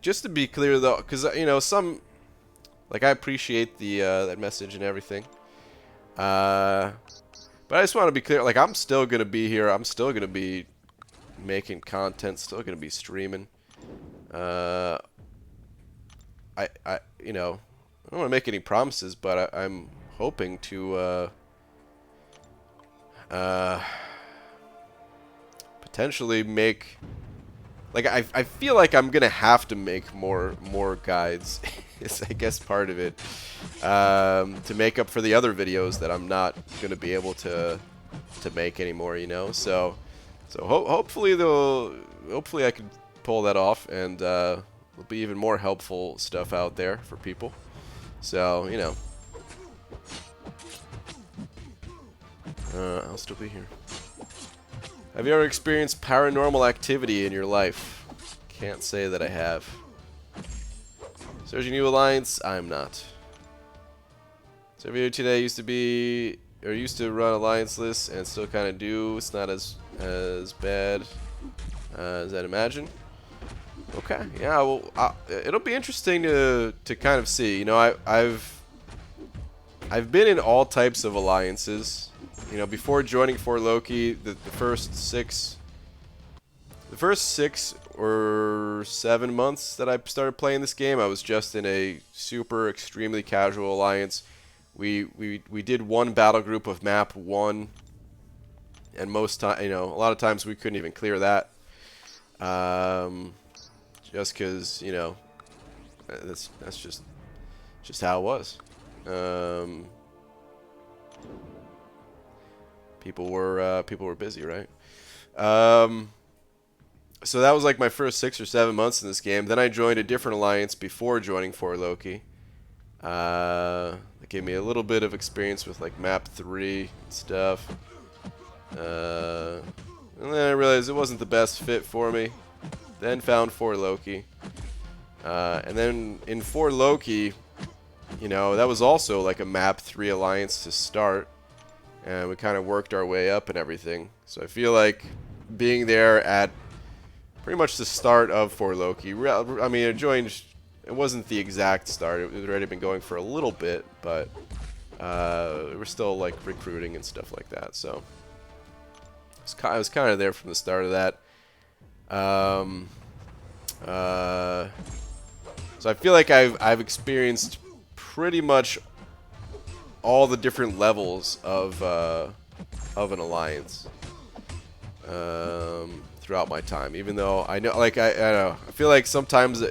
[SPEAKER 1] just to be clear though, because you know like I appreciate the that message and everything. But I just want to be clear. Like I'm still gonna be here. I'm still gonna be making content. Still gonna be streaming. You know, I don't want to make any promises, but I'm hoping to potentially make like I feel like I'm gonna have to make more guides. Is I guess part of it, to make up for the other videos that I'm not gonna be able to make anymore. You know, so hopefully hopefully I can pull that off, and there'll be even more helpful stuff out there for people. So you know, I'll still be here. Have you ever experienced paranormal activity in your life? Can't say that I have. Searching new alliance? I'm not. So video today used to run alliance lists and still kind of do. It's not as bad as I'd imagine. Okay, yeah. Well, it'll be interesting to kind of see. You know, I've been in all types of alliances. You know, before joining For Loki, the first 6 or 7 months that I started playing this game, I was just in a super extremely casual alliance. We did one battle group of map 1, and most time, you know, a lot of times we couldn't even clear that. Just because, you know, that's just how it was. People were busy, right? So that was like my first 6 or 7 months in this game. Then I joined a different alliance before joining For Loki. That gave me a little bit of experience with like map 3 and stuff. And then I realized it wasn't the best fit for me. Then found For Loki. And then in For Loki, you know, that was also like a map 3 alliance to start. And we kind of worked our way up and everything. So I feel like being there at pretty much the start of For Loki. I mean, it joined. It wasn't the exact start. It had already been going for a little bit, but we're still like recruiting and stuff like that. So I was kind of there from the start of that. So I feel like I've experienced pretty much all the different levels of an alliance throughout my time. Even though I know, like I don't know, I feel like sometimes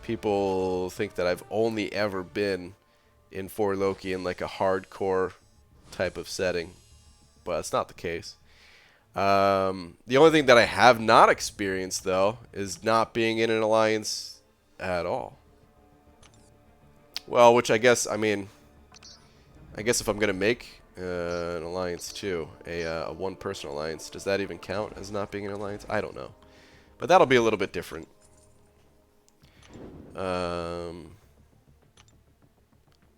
[SPEAKER 1] people think that I've only ever been in For Loki in like a hardcore type of setting, but that's not the case. The only thing that I have not experienced though is not being in an alliance at all. Well, which I guess, I mean, I guess if I'm gonna make an alliance too, a one-person alliance, does that even count as not being an alliance? I don't know, but that'll be a little bit different. So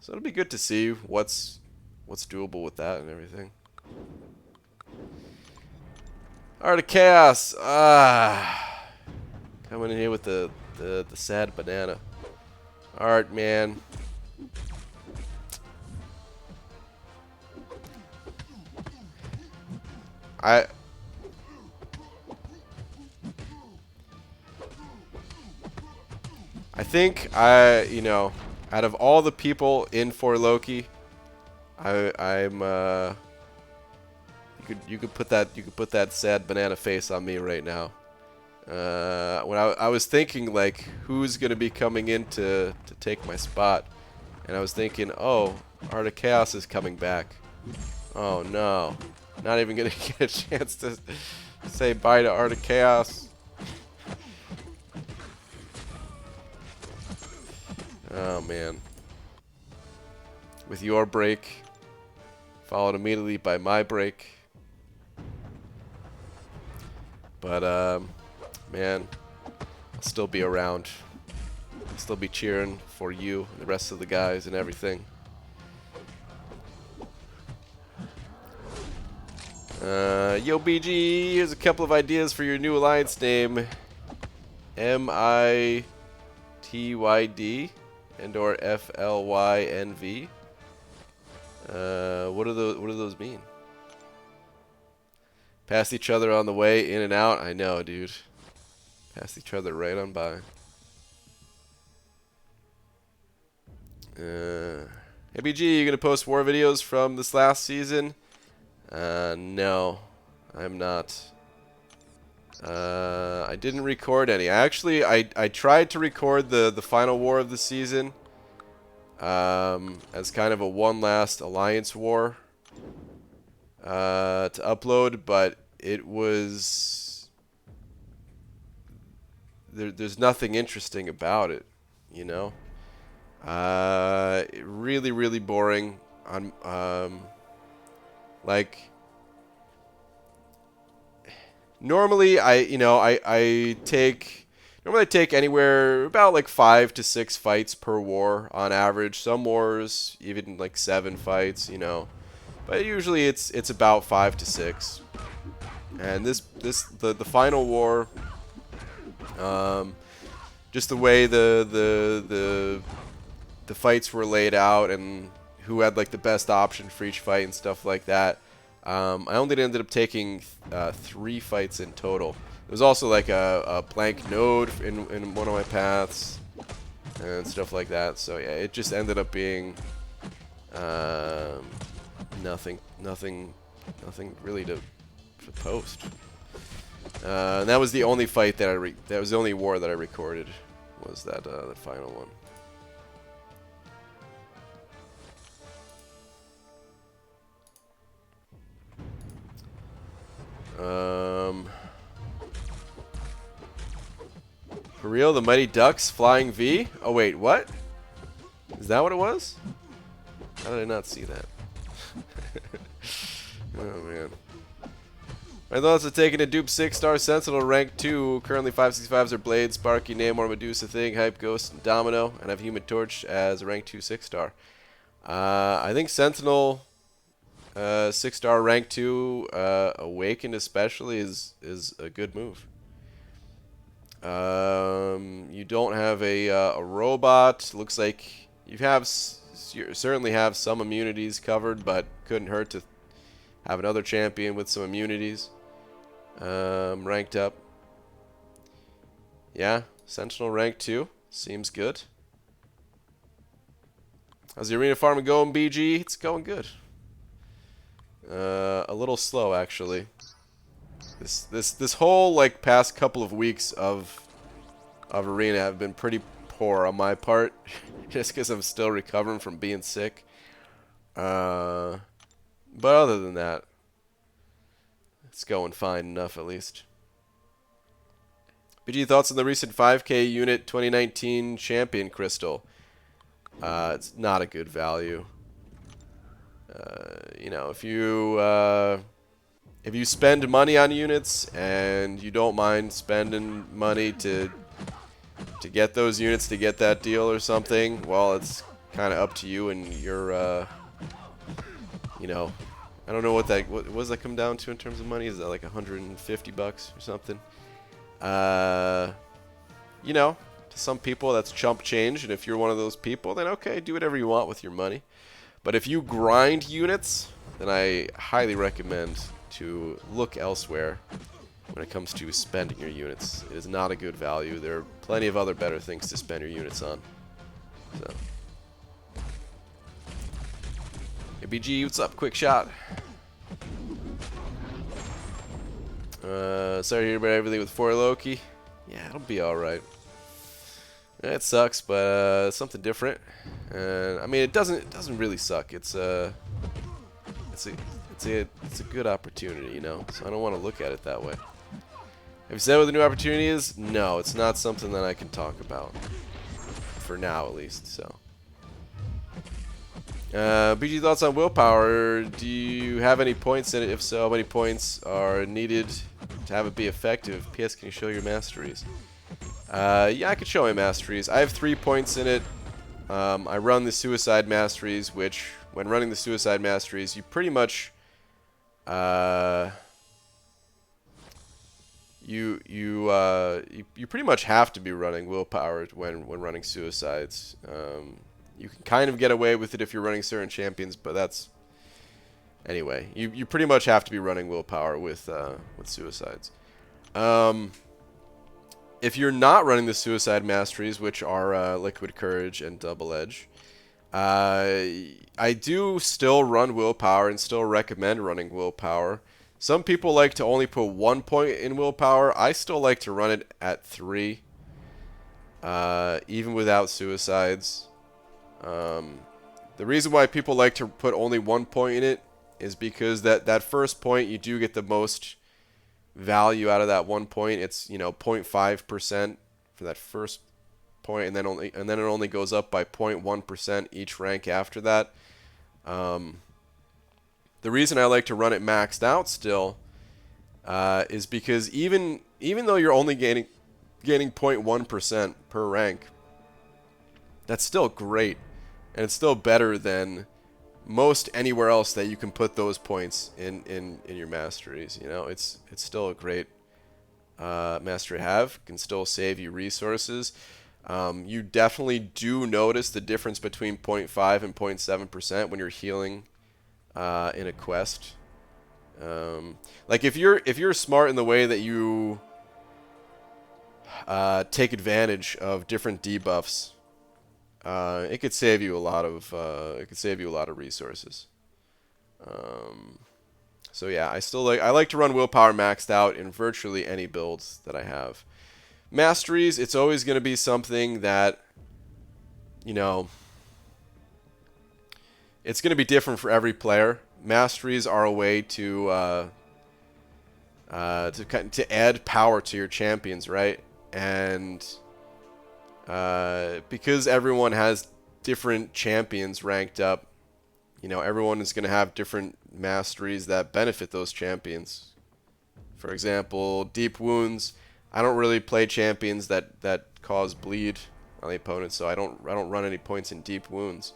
[SPEAKER 1] it'll be good to see what's doable with that and everything. Art of Chaos, coming in here with the sad banana. Art, man. I think you know, out of all the people in For Loki, I'm you could put that sad banana face on me right now. When I was thinking like who's gonna be coming in to take my spot, and I was thinking, oh, Art of Chaos is coming back. Oh no, not even gonna get a chance to say bye to Art of Chaos. Oh man. With your break, followed immediately by my break. But man, I'll still be around. I'll still be cheering for you and the rest of the guys and everything. Yo BG, here's a couple of ideas for your new alliance name. MITYD and or FLYNV. What do those mean? Pass each other on the way in and out. I know, dude. Pass each other right on by. Hey BG, you gonna post war videos from this last season? No, I'm not. I didn't record any. I tried to record the final war of the season as kind of a one last alliance war to upload, but it was there's nothing interesting about it, you know. Really boring. On like. Normally, I take anywhere about like 5 to 6 fights per war on average. Some wars even like 7 fights, you know, but usually it's about 5 to 6. And the final war, just the way the fights were laid out and who had like the best option for each fight and stuff like that. I only ended up taking 3 fights in total. There was also like a blank node in one of my paths and stuff like that. So yeah, it just ended up being nothing really to post. And that was the only fight that that was the only war that I recorded, was that final one. For real, the Mighty Ducks Flying V? Oh wait, what? Is that what it was? How did I not see that? Oh man. My thoughts are taking a dupe 6-star Sentinel rank 2. Currently 565s are Blade, Sparky, Namor, Medusa, Thing, Hype, Ghost, and Domino. And I have Human Torch as a rank 2 6-star. I think Sentinel 6-star rank 2 Awakened especially is a good move. You don't have a robot. Looks like you certainly have some immunities covered, but couldn't hurt to have another champion with some immunities ranked up. Yeah, Sentinel rank 2 seems good. How's the arena farming going, BG? It's going good. A little slow actually. This whole like past couple of weeks of arena have been pretty poor on my part, just because I'm still recovering from being sick. But other than that, it's going fine enough at least. BG, thoughts on the recent 5K unit 2019 champion crystal? It's not a good value. You know, if you spend money on units and you don't mind spending money to get those units to get that deal or something, well, it's kind of up to you and your, you know, I don't know what does that come down to in terms of money? Is that like 150 bucks or something? You know, to some people that's chump change, and if you're one of those people, then okay, do whatever you want with your money. But if you grind units, then I highly recommend to look elsewhere when it comes to spending your units. It is not a good value. There are plenty of other better things to spend your units on. So, hey BG, what's up? Quick shot. Sorry to hear about everything with 4 Loki. Yeah, it'll be alright. It sucks, but something different. I mean, it doesn't really suck. It's a good opportunity, you know. So I don't want to look at it that way. Have you said what the new opportunity is? No, it's not something that I can talk about for now, at least. So, BG, thoughts on willpower? Do you have any points in it? If so, how many points are needed to have it be effective? PS, can you show your masteries? Yeah, I could show my masteries. I have 3 points in it. I run the suicide masteries, which, when running the suicide masteries, you pretty much, you pretty much have to be running willpower when running suicides. You can kind of get away with it if you're running certain champions, but that's anyway. You pretty much have to be running willpower with suicides. If you're not running the suicide masteries, which are Liquid Courage and Double Edge, I do still run willpower and still recommend running willpower. Some people like to only put 1 point in willpower. I still like to run it at 3, even without suicides. The reason why people like to put only 1 point in it is because that first point, you do get the most value out of that 1 point. It's 0.5% for that first point, and then it only goes up by 0.1% each rank after that. The reason I like to run it maxed out still is because even though you're only gaining 0.1% per rank, that's still great, and it's still better than most anywhere else that you can put those points in your masteries. It's still a great mastery to have. Can still save you resources. You definitely do notice the difference between 0.5 and 0.7% when you're healing in a quest. Like if you're smart in the way that you take advantage of different debuffs, it could save you a lot of resources. So yeah, I like to run willpower maxed out in virtually any builds that I have. Masteries, it's always going to be something that it's going to be different for every player. Masteries are a way to add power to your champions, right? And because everyone has different champions ranked up, everyone is going to have different masteries that benefit those champions. For example, deep wounds. I don't really play champions that cause bleed on the opponent, so I don't run any points in deep wounds.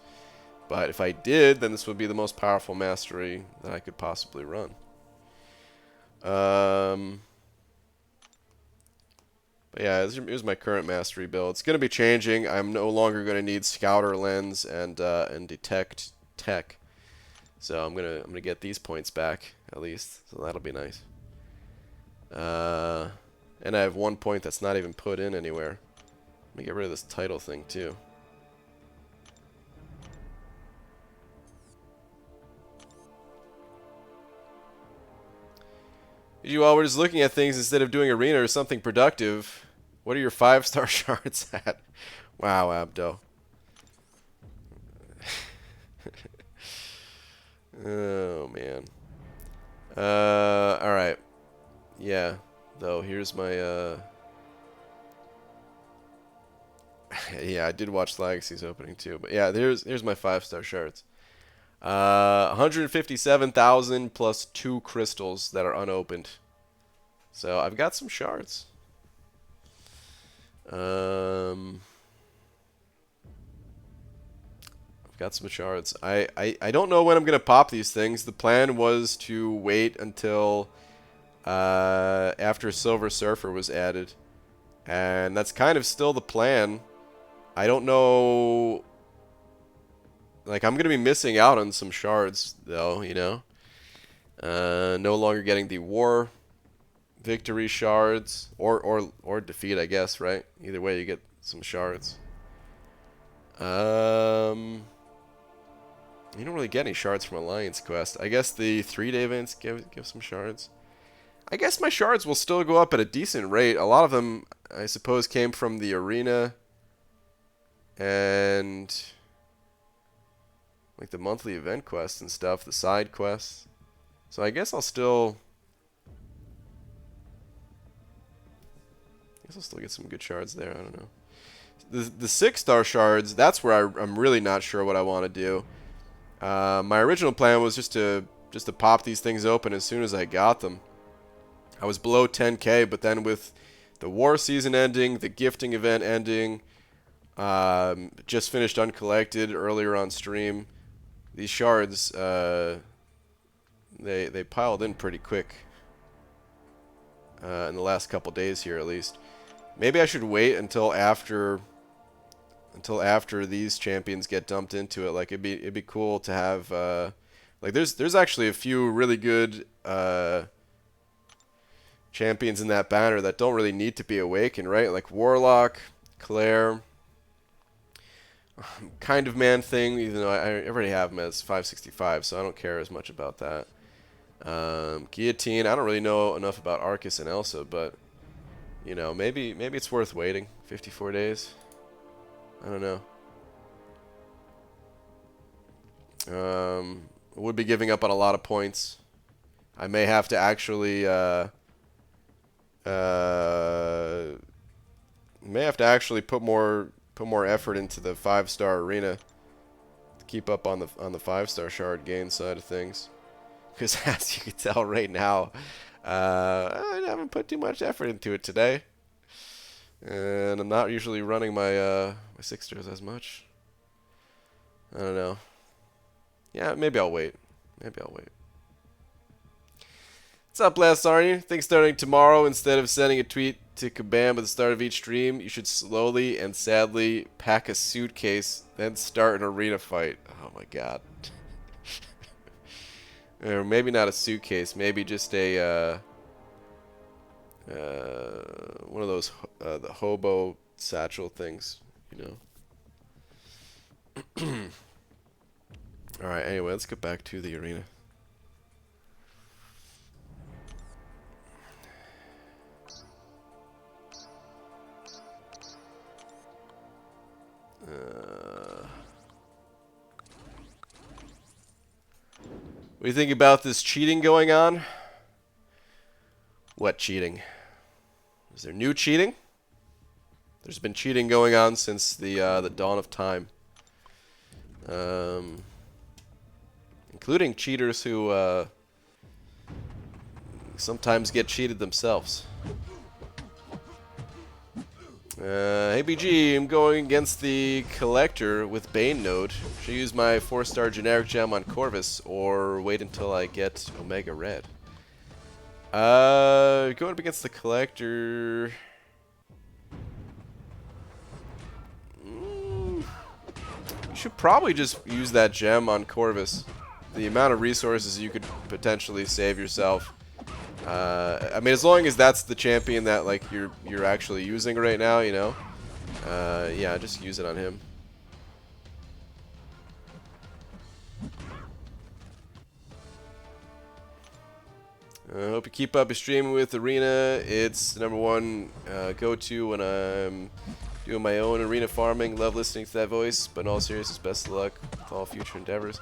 [SPEAKER 1] But if I did, then this would be the most powerful mastery that I could possibly run. But yeah, here's my current mastery build. It's going to be changing. I'm no longer going to need Scouter Lens and Detect Tech. So I'm gonna get these points back at least. So that'll be nice. And I have 1 point that's not even put in anywhere. Let me get rid of this title thing too. You all were just looking at things instead of doing arena or something productive. What are your 5-star shards at? Wow, Abdo. Oh, man. Alright. Yeah, though, here's my, yeah, I did watch Legacy's opening, too. But, yeah, here's my 5-star shards. 157,000 plus 2 crystals that are unopened. So, I've got some shards. I've got some shards. I don't know when I'm going to pop these things. The plan was to wait until after Silver Surfer was added. And that's kind of still the plan. I don't know. Like, I'm going to be missing out on some shards, though, no longer getting the war victory shards. Or defeat, I guess, right? Either way, you get some shards. You don't really get any shards from Alliance Quest. I guess the 3-day events give some shards. I guess my shards will still go up at a decent rate. A lot of them, I suppose, came from the arena and like the monthly event quests and stuff, the side quests. So I guess I'll still get some good shards there. I don't know. The 6-star shards, that's where I'm really not sure what I want to do. My original plan was just to pop these things open as soon as I got them. I was below 10k, but then with the war season ending, the gifting event ending, just finished Uncollected earlier on stream, these shards, they piled in pretty quick in the last couple days here at least. Maybe I should wait until after these champions get dumped into it. Like it'd be cool to have like there's actually a few really good champions in that banner that don't really need to be awakened, right? Like Warlock, Claire, kind of Man Thing, even though I already have him as 565, so I don't care as much about that. Guillotine. I don't really know enough about Arcus and Elsa, but you know, maybe it's worth waiting. 54 days. I don't know. Would be giving up on a lot of points. I may have to actually put more effort into the 5-star arena to keep up on the 5-star shard gain side of things. Because as you can tell right now, I haven't put too much effort into it today, and I'm not usually running my my 6-stars as much. I don't know. Yeah, maybe I'll wait. Maybe I'll wait. What's up, Last Arnie? Think starting tomorrow, instead of sending a tweet to Kabam at the start of each stream, you should slowly and sadly pack a suitcase, then start an arena fight. Oh my god. Or maybe not a suitcase, maybe just a one of those the hobo satchel things, you know. All right. Anyway, let's get back to the arena. What do you think about this cheating going on? What cheating? Is there new cheating? There's been cheating going on since the dawn of time, including cheaters who sometimes get cheated themselves. Hey BG, I'm going against the Collector with Bane Node. Should I use my 4-star generic gem on Corvus or wait until I get Omega Red? Going up against the Collector. You should probably just use that gem on Corvus. The amount of resources you could potentially save yourself. I mean, as long as that's the champion that like you're actually using right now, you know. Yeah, just use it on him. I hope you keep up your streaming with Arena. It's the #1 go-to when I'm doing my own arena farming. Love listening to that voice. But in all seriousness, best of luck with all future endeavors.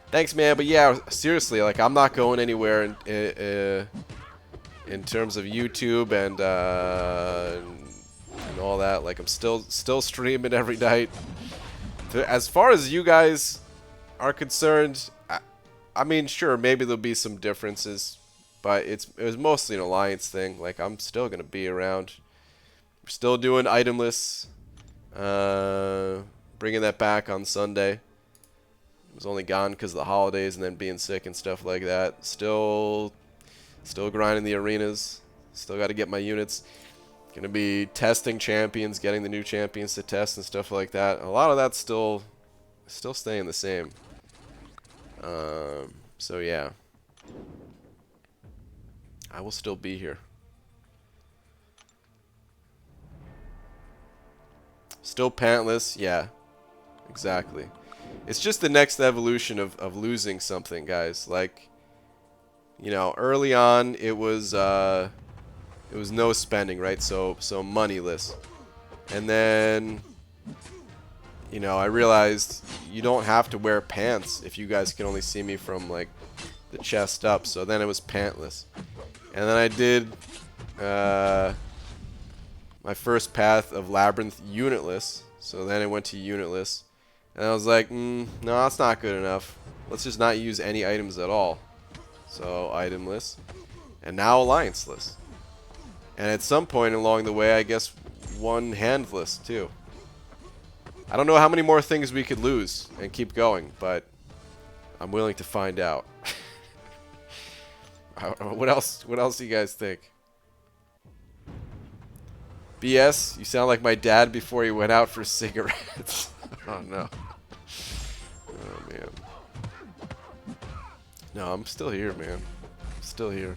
[SPEAKER 1] Thanks, man. But yeah, seriously, like I'm not going anywhere in terms of YouTube and all that. Like I'm still streaming every night. As far as you guys are concerned, I mean, sure, maybe there'll be some differences, but it was mostly an alliance thing. Like I'm still gonna be around. We're still doing itemless. Bringing that back on Sunday. It was only gone because of the holidays and then being sick and stuff like that. Still grinding the arenas. Still got to get my units. Gonna be testing champions, getting the new champions to test and stuff like that. A lot of that's still staying the same. So yeah, I will still be here. Still pantless, yeah, exactly. It's just the next evolution of losing something, guys. Like, you know, early on it was no spending, right? So moneyless. And then, you know, I realized you don't have to wear pants if you guys can only see me from like the chest up. So then it was pantless. And then I did my first path of Labyrinth unitless. So then it went to unitless. And I was like, no, that's not good enough. Let's just not use any items at all. So itemless. And now allianceless. And at some point along the way, I guess one handless too. I don't know how many more things we could lose and keep going, but I'm willing to find out. What else do you guys think? BS, you sound like my dad before he went out for cigarettes. Oh no. Oh man. No, I'm still here, man. I'm still here.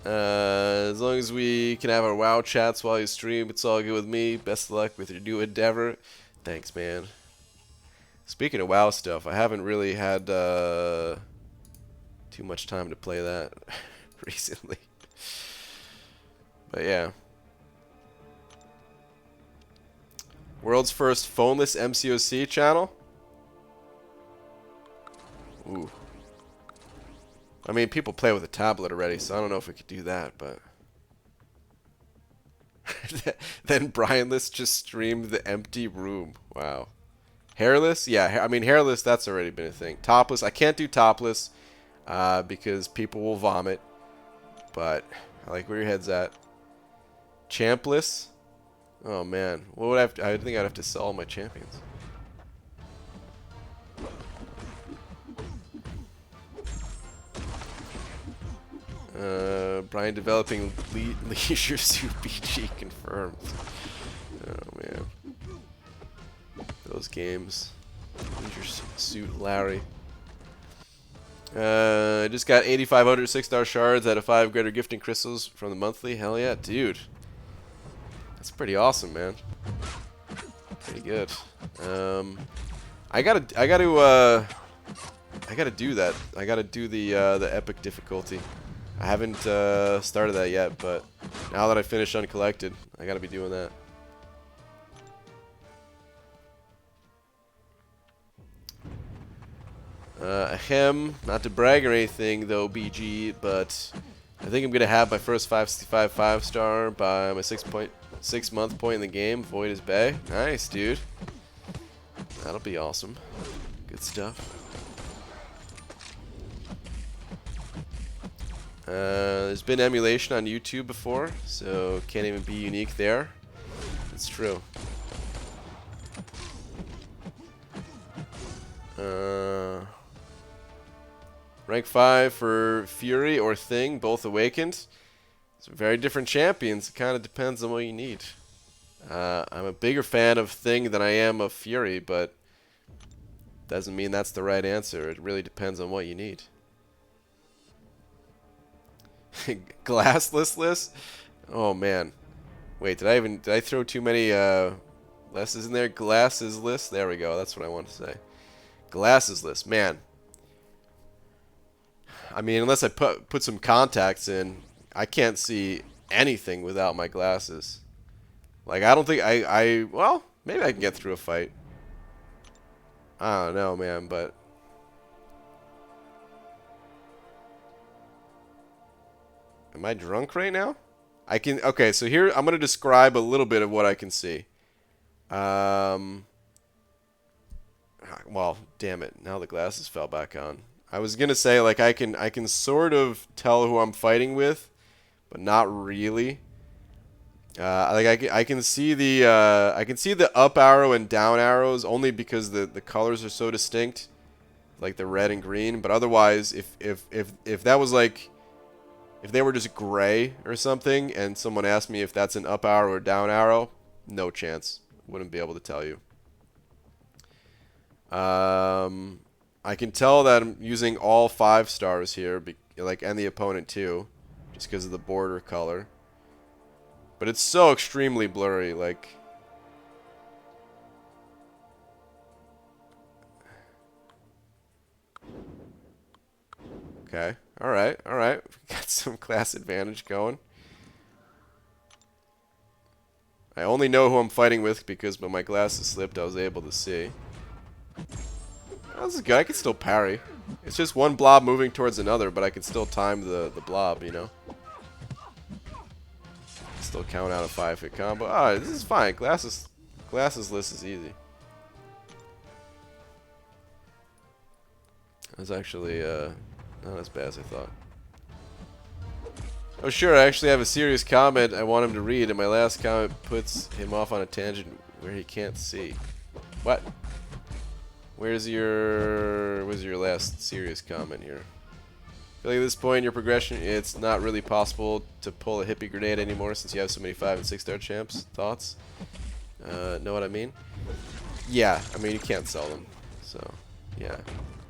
[SPEAKER 1] As long as we can have our WoW chats while you stream, it's all good with me. Best of luck with your new endeavor. Thanks, man. Speaking of WoW stuff, I haven't really had too much time to play that recently. But yeah. World's first phoneless MCOC channel? Ooh. I mean, people play with a tablet already, so I don't know if we could do that, but... Then Brianless just streamed the empty room. Wow. Hairless? Yeah, I mean, hairless, that's already been a thing. Topless, I can't do topless because people will vomit. But I like where your head's at. Champless? Oh, man. What would I have to... I think I'd have to sell all my champions. Brian developing Leisure Suit BG confirmed. Oh, man. Those games. Leisure Suit Larry. I just got 8,500 6-star shards out of 5 greater gifting crystals from the monthly. Hell yeah, dude. That's pretty awesome, man. Pretty good. I gotta do that. I gotta do the epic difficulty. I haven't started that yet, but now that I finished Uncollected, I gotta be doing that. Ahem, not to brag or anything though, BG, but I think I'm gonna have my first 565 5-star by my 6-month point in the game. Void is Bay. Nice, dude. That'll be awesome. Good stuff. There's been emulation on YouTube before, so can't even be unique there. It's true. Rank 5 for Fury or Thing, both awakened. It's very different champions. It kind of depends on what you need. I'm a bigger fan of Thing than I am of Fury, but doesn't mean that's the right answer. It really depends on what you need. Glassless? Oh man. Wait, did I throw too many lesses in there? Glassless? There we go. That's what I want to say. Glassless. Man. I mean, unless I put some contacts in, I can't see anything without my glasses. Like, I don't think well, maybe I can get through a fight. I don't know, man, but am I drunk right now? Okay, so here I'm going to describe a little bit of what I can see. Well, damn it. Now the glasses fell back on. I was going to say, like, I can sort of tell who I'm fighting with, but not really. Like I can see the up arrow and down arrows only because the colors are so distinct, like the red and green. But otherwise, if that was like, if they were just gray or something, and someone asked me if that's an up arrow or down arrow, no chance. Wouldn't be able to tell you. I can tell that I'm using all 5 stars here, like, and the opponent too, just because of the border color. But it's so extremely blurry, like. Okay, alright. We got some class advantage going. I only know who I'm fighting with because when my glasses slipped, I was able to see. Oh, this is good. I can still parry. It's just one blob moving towards another, but I can still time the blob, you know. Still count out a 5-hit combo. Oh, this is fine. Glasses list is easy. That's actually not as bad as I thought. Oh sure, I actually have a serious comment I want him to read, and my last comment puts him off on a tangent where he can't see. What? Where's your last serious comment here? I feel like at this point in your progression, it's not really possible to pull a hippie grenade anymore since you have so many 5 and 6-star champs. Thoughts? Know what I mean? Yeah, I mean you can't sell them, so yeah,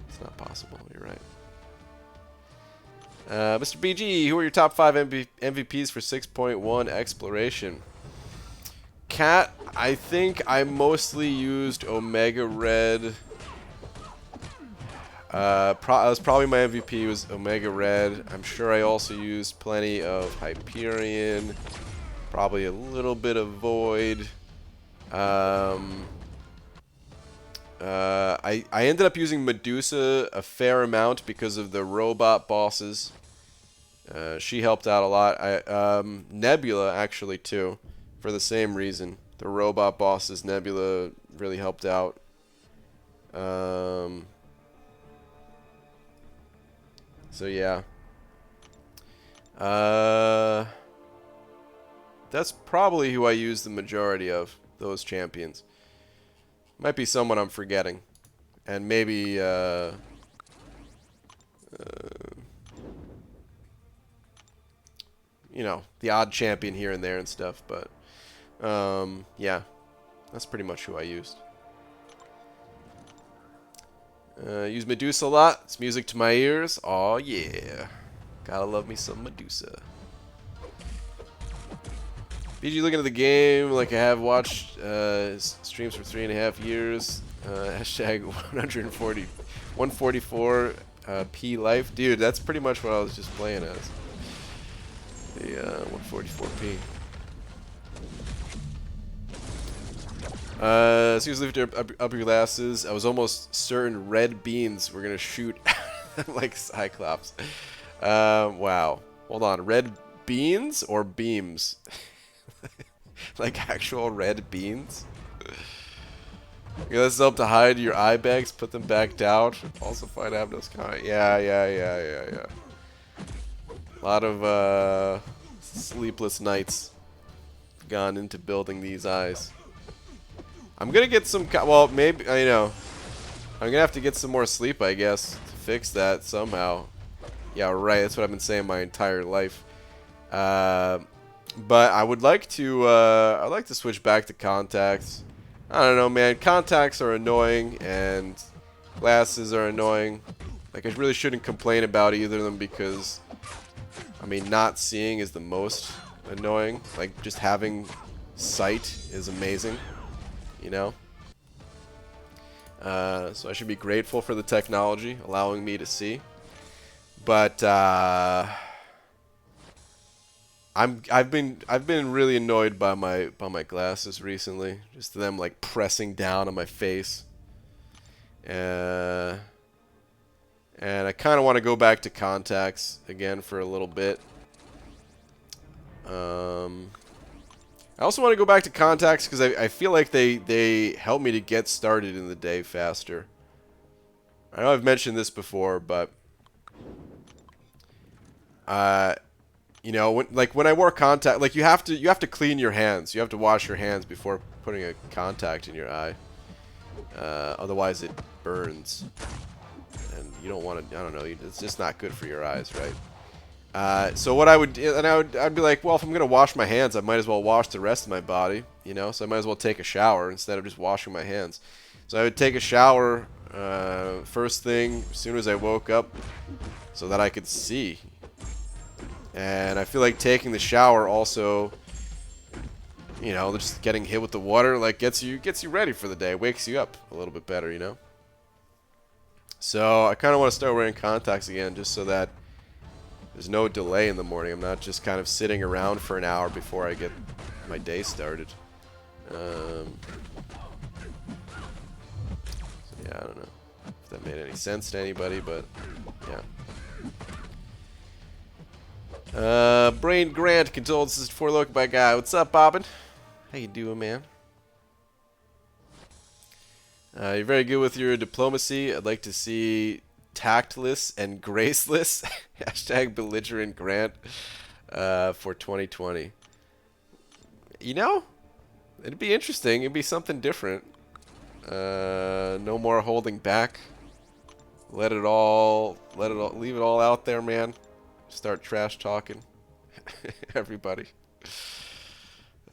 [SPEAKER 1] it's not possible. You're right. Mr. BG, who are your top 5 MVPs for 6.1 exploration? Cat, I think I mostly used Omega Red That was probably my MVP, was Omega Red. I'm sure I also used plenty of Hyperion. Probably a little bit of Void. I ended up using Medusa a fair amount because of the robot bosses. She helped out a lot. Nebula, actually, too, for the same reason. The robot bosses, Nebula really helped out. So yeah. That's probably who I use the majority of, those champions. Might be someone I'm forgetting. And maybe, you know, the odd champion here and there and stuff, but, yeah. That's pretty much who I used. Use Medusa a lot. It's music to my ears. Aw, yeah. Gotta love me some Medusa. BG looking at the game like I have watched streams for 3.5 years. Hashtag 144 P life. Dude, that's pretty much what I was just playing as. The 144p. Seriously, lift up your glasses. I was almost certain red beans were gonna shoot like Cyclops. Wow. Hold on. Red beans or beams? Like actual red beans? This help to hide your eye bags, put them back down. Also find Abnos comment. Yeah. A lot of sleepless nights gone into building these eyes. I'm gonna get some, well, maybe, you know, I'm gonna have to get some more sleep, I guess, to fix that somehow. Yeah, right, that's what I've been saying my entire life. But I would like to, I'd like to switch back to contacts. I don't know, man, contacts are annoying, and glasses are annoying. Like, I really shouldn't complain about either of them because, I mean, not seeing is the most annoying. Like, just having sight is amazing. You know, so I should be grateful for the technology allowing me to see. But I've been really annoyed by my glasses recently. Just them like pressing down on my face. And I kind of want to go back to contacts again for a little bit. I also want to go back to contacts because I feel like they help me to get started in the day faster. I know I've mentioned this before, but you know, when I wore contact, like you have to clean your hands. You have to wash your hands before putting a contact in your eye. Otherwise, it burns, and you don't want to. I don't know. It's just not good for your eyes, right? So what I would do, and I'd be like, well, if I'm gonna wash my hands, I might as well wash the rest of my body, you know. So I might as well take a shower instead of just washing my hands. So I would take a shower first thing as soon as I woke up, so that I could see. And I feel like taking the shower also, you know, just getting hit with the water like gets you ready for the day, wakes you up a little bit better, you know. So I kind of want to start wearing contacts again, just so that there's no delay in the morning. I'm not just kind of sitting around for an hour before I get my day started. So yeah, I don't know if that made any sense to anybody, but yeah. Brain Grant condolences for look by guy. What's up, Bobbin? How you doing, man? You're very good with your diplomacy. I'd like to see tactless and graceless hashtag belligerent Grant for 2020. You know, it'd be interesting. It'd be something different. No more holding back. Leave it all out there, man. Start trash talking everybody.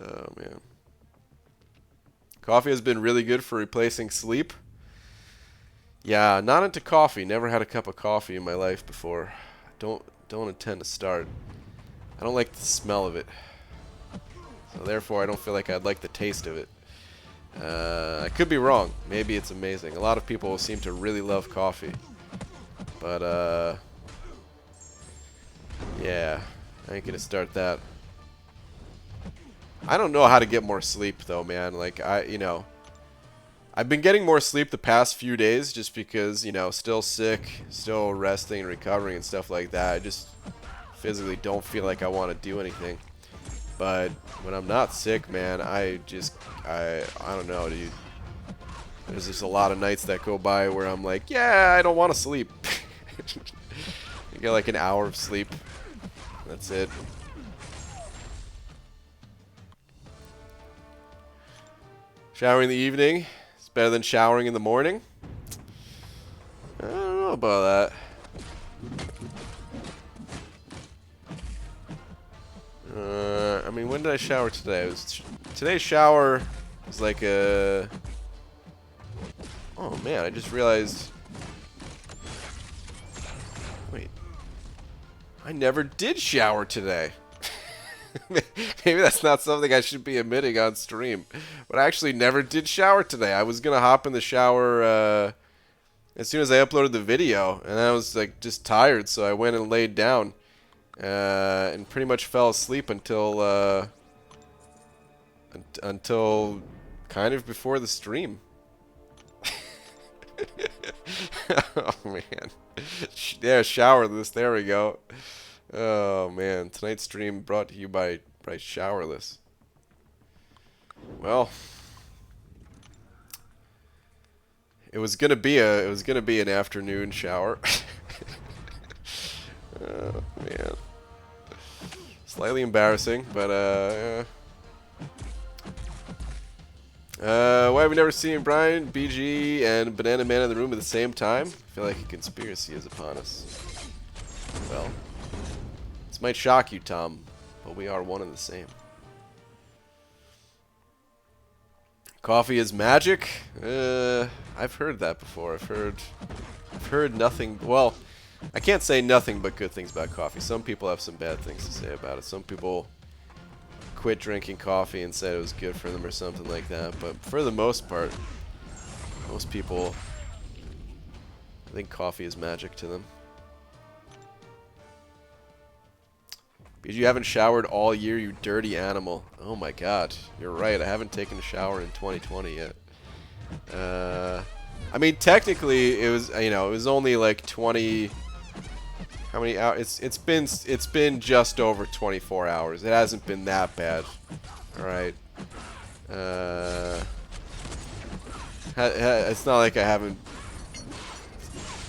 [SPEAKER 1] Oh man. Coffee has been really good for replacing sleep. Yeah, not into coffee. Never had a cup of coffee in my life before. Don't intend to start. I don't like the smell of it. So therefore, I don't feel like I'd like the taste of it. I could be wrong. Maybe it's amazing. A lot of people seem to really love coffee. But, yeah, I ain't gonna start that. I don't know how to get more sleep, though, man. Like, I've been getting more sleep the past few days just because, still sick, still resting and recovering and stuff like that. I just physically don't feel like I want to do anything. But when I'm not sick, man, I don't know, dude. There's just a lot of nights that go by where I'm like, yeah, I don't want to sleep. You get like an hour of sleep. That's it. Showering in the evening is better than showering in the morning. I don't know about that. I mean, when did I shower today? Today's shower was like a... Oh man, I just realized... Wait. I never did shower today. Maybe that's not something I should be admitting on stream. But I actually never did shower today. I was going to hop in the shower as soon as I uploaded the video. And I was like just tired, so I went and laid down. And pretty much fell asleep until kind of before the stream. Oh man. Yeah, showerless. There we go. Oh man, tonight's stream brought to you by Showerless. Well, it was gonna be an afternoon shower. Oh man, slightly embarrassing, but why have we never seen Brian, BG, and Banana Man in the room at the same time? I feel like a conspiracy is upon us. Well. This might shock you, Tom, but we are one and the same. Coffee is magic? I've heard that before. I've heard nothing. Well, I can't say nothing but good things about coffee. Some people have some bad things to say about it. Some people quit drinking coffee and said it was good for them or something like that. But for the most part, most people, I think coffee is magic to them. Because you haven't showered all year, you dirty animal. Oh my god, you're right. I haven't taken a shower in 2020 yet. I mean, technically, it was only like 20. How many hours? It's been just over 24 hours. It hasn't been that bad. All right. It's not like I haven't.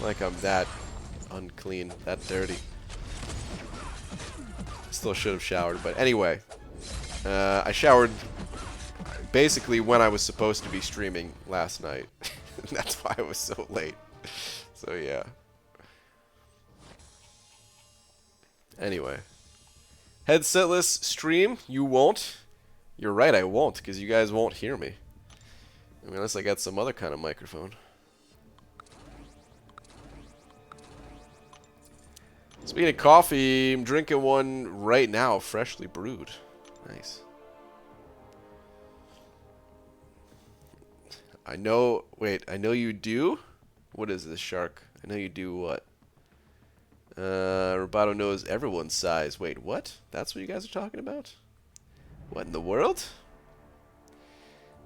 [SPEAKER 1] Like I'm that unclean, that dirty. Still should have showered, but anyway, I showered basically when I was supposed to be streaming last night. That's why I was so late. So yeah. Anyway, headsetless stream, you won't. You're right, I won't, because you guys won't hear me. I mean, unless I got some other kind of microphone. Speaking of coffee, I'm drinking one right now, freshly brewed. Nice. I know, wait, I know you do? What is this, Shark? I know you do what? Roboto knows everyone's size. Wait, what? That's what you guys are talking about? What in the world?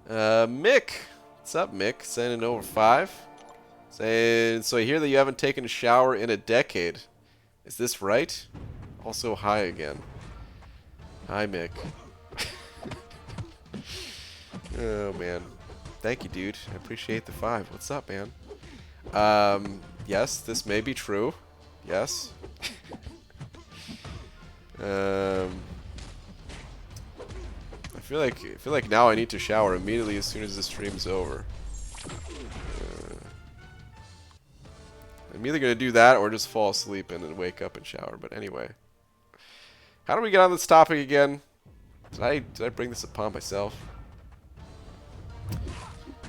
[SPEAKER 1] Mick. What's up, Mick? Sending over 5. Saying, so I hear that you haven't taken a shower in a decade. Is this right? Also, hi again. Hi, Mick. Oh, man. Thank you, dude. I appreciate the 5. What's up, man? Yes, this may be true. Yes. I feel like now I need to shower immediately as soon as the stream's over. I'm either gonna do that or just fall asleep and then wake up and shower. But anyway, how do we get on this topic again? Did I bring this upon myself?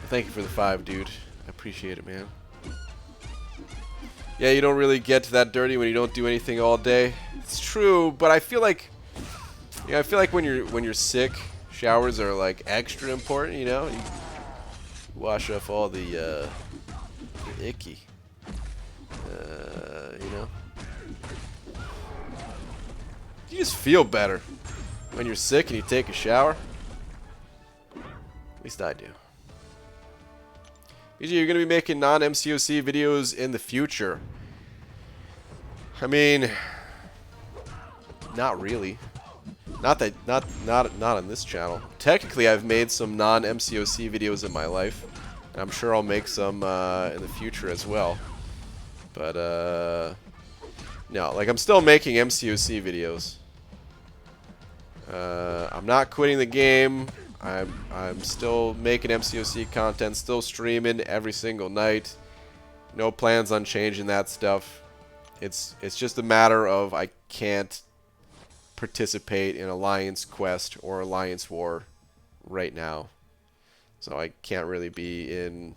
[SPEAKER 1] Thank you for the 5, dude. I appreciate it, man. Yeah, you don't really get that dirty when you don't do anything all day. It's true, but I feel like, I feel like when you're sick, showers are like extra important. You know, you wash off all the icky. you know. You just feel better when you're sick and you take a shower. At least I do. BG, you're going to be making non-MCOC videos in the future. I mean, not really. Not on this channel. Technically, I've made some non-MCOC videos in my life. And I'm sure I'll make some in the future as well. But, no, like, I'm still making MCOC videos. I'm not quitting the game. I'm still making MCOC content, still streaming every single night. No plans on changing that stuff. It's just a matter of I can't participate in Alliance Quest or Alliance War right now. So I can't really be in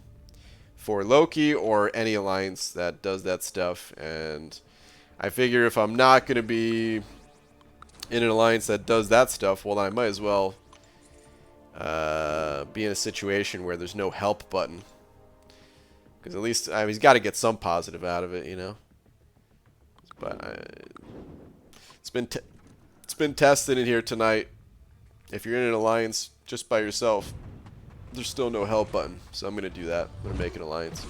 [SPEAKER 1] for Loki or any alliance that does that stuff. And I figure if I'm not going to be in an alliance that does that stuff, well, then I might as well be in a situation where there's no help button. Because at least, I mean, he's got to get some positive out of it, you know. But it's been tested in here tonight. If you're in an alliance just by yourself, there's still no help button. So I'm going to do that. I'm going to make an alliance.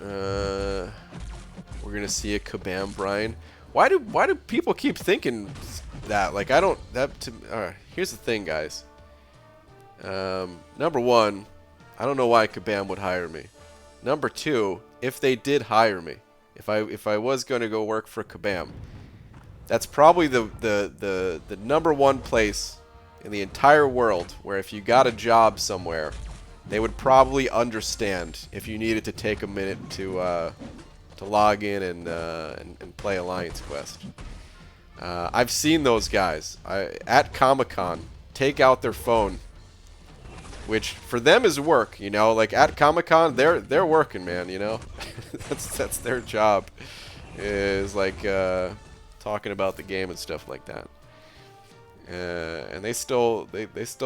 [SPEAKER 1] We're going to see a Kabam Brian. Why do people keep thinking that? Like, I don't... Alright, here's the thing, guys. Number one, I don't know why Kabam would hire me. Number two, if they did hire me, if I was going to go work for Kabam, that's probably the number one place in the entire world where if you got a job somewhere, they would probably understand if you needed to take a minute to log in and play Alliance Quest. I've seen those guys at Comic-Con take out their phone, which for them is work, you know. Like at Comic-Con, they're working, man, you know. that's their job, is like talking about the game and stuff like that. And they still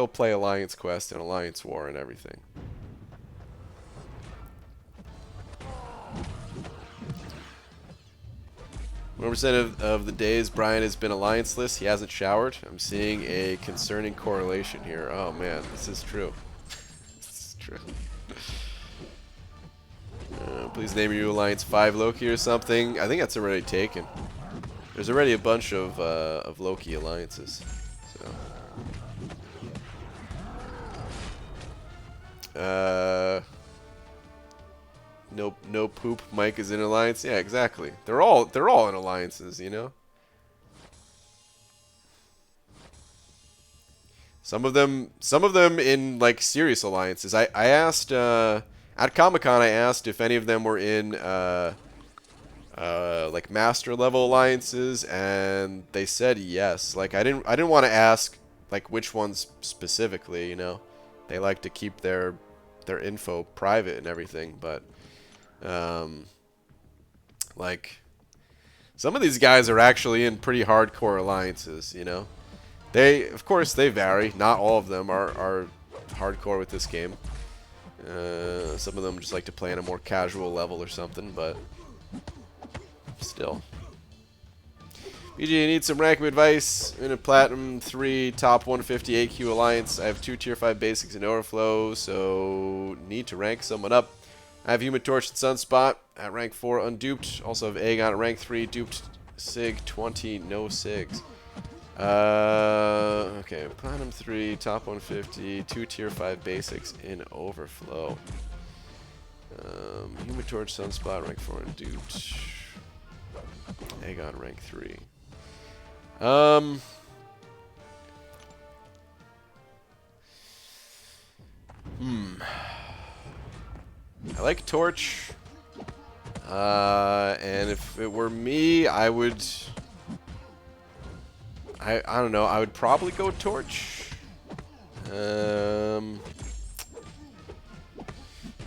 [SPEAKER 1] play Alliance Quest and Alliance War and everything. What percent of the days Brian has been allianceless, he hasn't showered? I'm seeing a concerning correlation here. Oh man, this is true. This is true. Please name your Alliance 5 Loki or something. I think that's already taken. There's already a bunch of Loki alliances. So. No poop. Mike is in alliance. Yeah, exactly. They're all in alliances, you know. Some of them in like serious alliances. I asked at Comic-Con. I asked if any of them were in like master level alliances, and they said yes. Like I didn't want to ask like which ones specifically, you know. They like to keep their info private and everything, but like some of these guys are actually in pretty hardcore alliances, you know. Of course they vary. Not all of them are hardcore with this game. Some of them just like to play on a more casual level or something, but still. BG, you need some ranking advice in a Platinum 3 top 150 AQ alliance. I have 2 tier 5 basics in overflow, so need to rank someone up. I have Human Torch and Sunspot at rank 4 unduped. Also have Aegon at rank 3 duped. Sig 20, no Sigs. Okay, Platinum 3, top 150, 2 tier 5 basics in overflow. Human Torch, Sunspot, rank 4 unduped. Aegon, rank 3. I like Torch. And if it were me, I would... I don't know, I would probably go Torch. I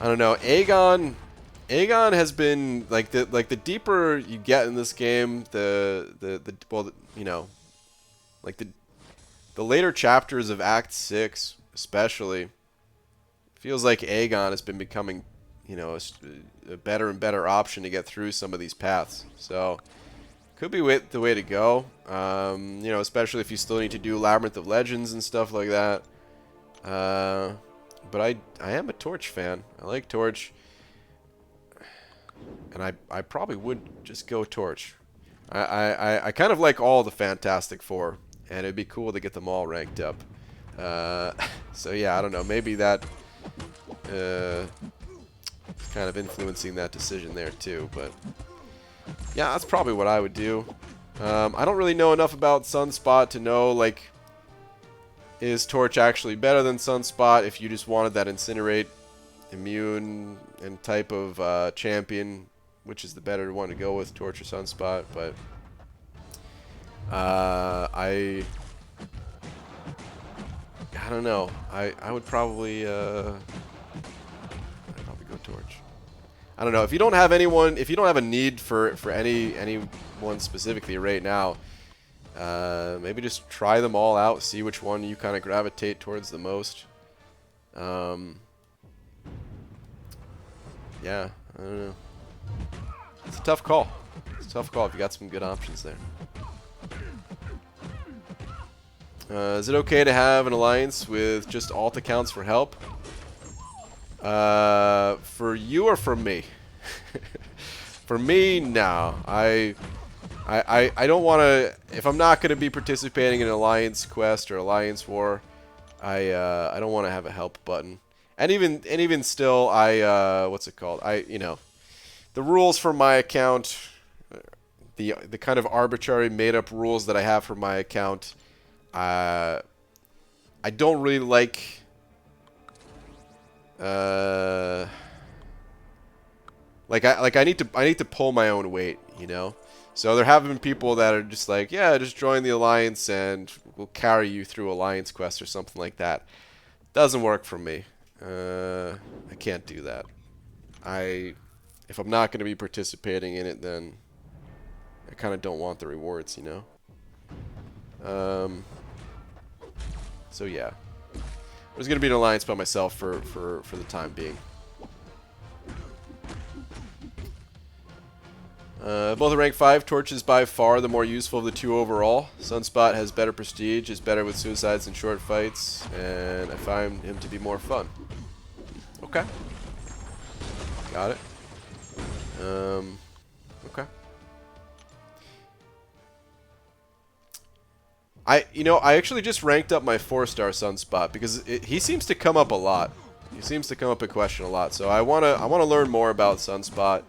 [SPEAKER 1] don't know. Aegon has been like the deeper you get in this game, well, you know, like the later chapters of Act 6 especially Feels like Aegon has been becoming, you know, a better and better option to get through some of these paths. So, could be the way to go. You know, especially if you still need to do Labyrinth of Legends and stuff like that. But I am a Torch fan. I like Torch. And I probably would just go Torch. I kind of like all the Fantastic Four. And it'd be cool to get them all ranked up. So yeah, I don't know. Maybe that is kind of influencing that decision there too. But yeah, that's probably what I would do. I don't really know enough about Sunspot to know, like, is Torch actually better than Sunspot if you just wanted that Incinerate, Immune, and type of champion, which is the better one to go with, Torch or Sunspot. But I don't know. I would probably I'd probably go Torch. I don't know. If you don't have anyone, if you don't have a need for anyone specifically right now, maybe just try them all out, see which one you kind of gravitate towards the most. Yeah, I don't know. It's a tough call. It's a tough call if you got some good options there. Is it okay to have an alliance with just alt accounts for help? For you or for me? For me, no. I don't want to. If I'm not going to be participating in an alliance quest or alliance war, I don't want to have a help button. And even still, what's it called? You know, the rules for my account, the kind of arbitrary made up rules that I have for my account. I don't really like I need to pull my own weight, you know? So there have been people that are just like, yeah, just join the alliance and we'll carry you through alliance quest or something like that. Doesn't work for me. I can't do that. If I'm not going to be participating in it, then I kind of don't want the rewards, you know? So yeah, there's gonna be an alliance by myself for the time being. Both are rank 5. Torch is by far the more useful of the two overall. Sunspot has better prestige, is better with suicides and short fights, and I find him to be more fun. Okay, got it. Okay. I actually just ranked up my 4-star Sunspot because he seems to come up a lot. He seems to come up in question a lot. So I wanna learn more about Sunspot,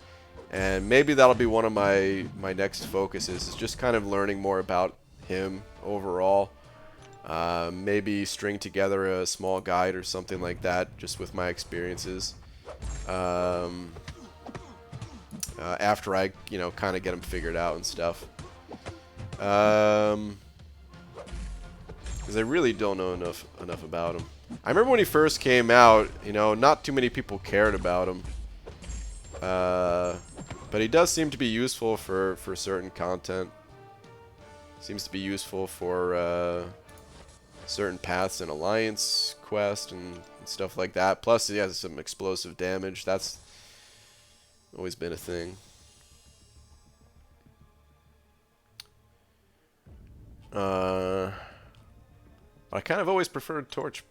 [SPEAKER 1] and maybe that'll be one of my next focuses. Is just kind of learning more about him overall. Maybe string together a small guide or something like that, just with my experiences. After I kind of get him figured out and stuff. Because I really don't know enough about him. I remember when he first came out, not too many people cared about him. But he does seem to be useful for certain content. Seems to be useful for certain paths in Alliance quest and stuff like that. Plus, he has some explosive damage. That's always been a thing. I kind of always preferred Torch.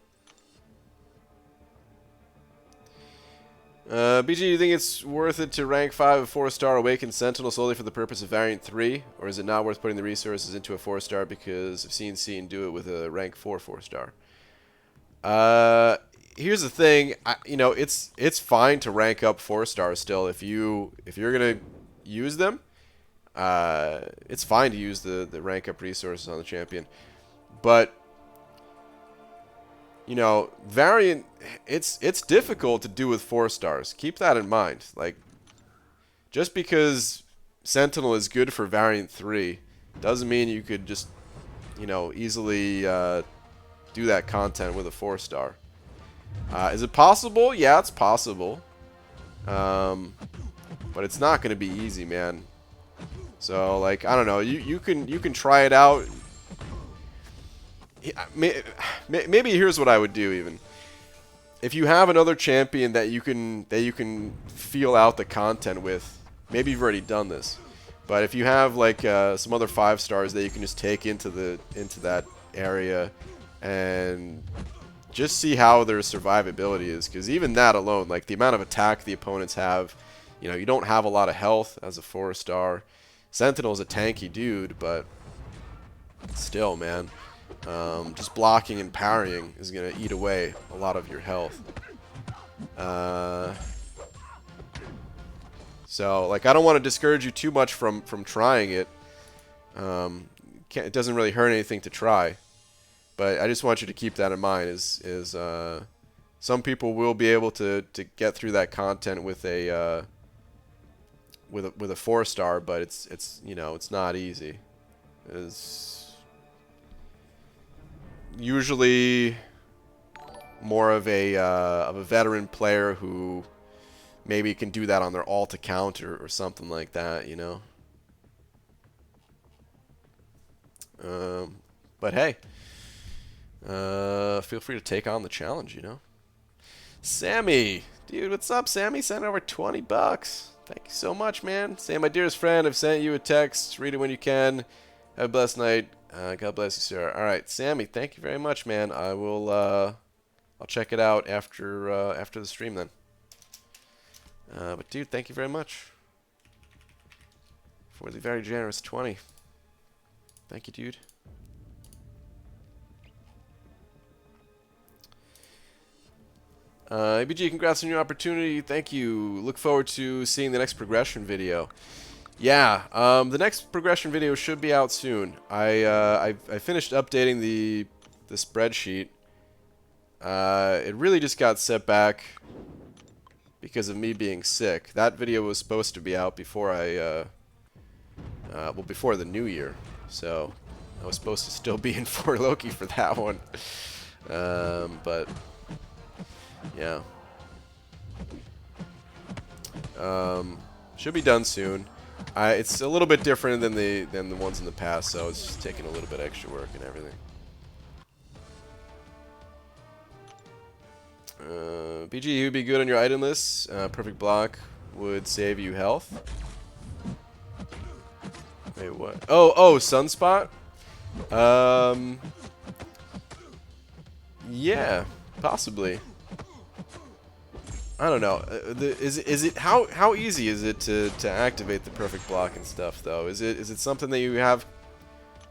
[SPEAKER 1] BG, do you think it's worth it to rank 5 a 4-star Awakened Sentinel solely for the purpose of Variant 3? Or is it not worth putting the resources into a 4-star because I've seen Scene do it with a rank 4 4-star? Here's the thing, it's fine to rank up 4-stars still if you're gonna use them. It's fine to use the rank up resources on the champion, but variant, it's difficult to do with 4-stars. Keep that in mind. Like, just because Sentinel is good for Variant 3 doesn't mean you could just, easily do that content with a 4-star. Is it possible? Yeah, it's possible. But it's not going to be easy, man. So, like, I don't know. You can try it out. Maybe here's what I would do even. if you have another champion that you can feel out the content with, maybe you've already done this. But if you have like some other 5 stars that you can just take into that area and just see how their survivability is, because even that alone, like the amount of attack the opponents have, you know, you don't have a lot of health as a 4-star. Sentinel's a tanky dude, but still, man, just blocking and parrying is gonna eat away a lot of your health. So, like, I don't want to discourage you too much from trying it. It doesn't really hurt anything to try, but I just want you to keep that in mind. Is some people will be able to get through that content with a 4-star, but it's you know, it's not easy. It's usually more of a veteran player who maybe can do that on their alt account or something like that, you know. But hey, feel free to take on the challenge, you know. Sammy, dude, what's up, Sammy? Sent over 20 bucks. Thank you so much, man. Say, my dearest friend, I've sent you a text. Read it when you can. Have a blessed night. God bless you, sir. All right, Sammy, thank you very much, man. I will. I'll check it out after the stream then. But dude, thank you very much for the very generous 20. Thank you, dude. ABG, congrats on your opportunity. Thank you. Look forward to seeing the next progression video. Yeah, the next progression video should be out soon. I finished updating the spreadsheet. It really just got set back because of me being sick. That video was supposed to be out before well, before the new year. So I was supposed to still be in for Loki for that one. But yeah. Should be done soon. It's a little bit different than the ones in the past, so it's just taking a little bit extra work and everything. BG, you'd be good on your item list. Perfect block would save you health. Wait, what? Oh, Sunspot? Yeah, possibly. I don't know. How easy is it to activate the perfect block and stuff though? Is it something that you have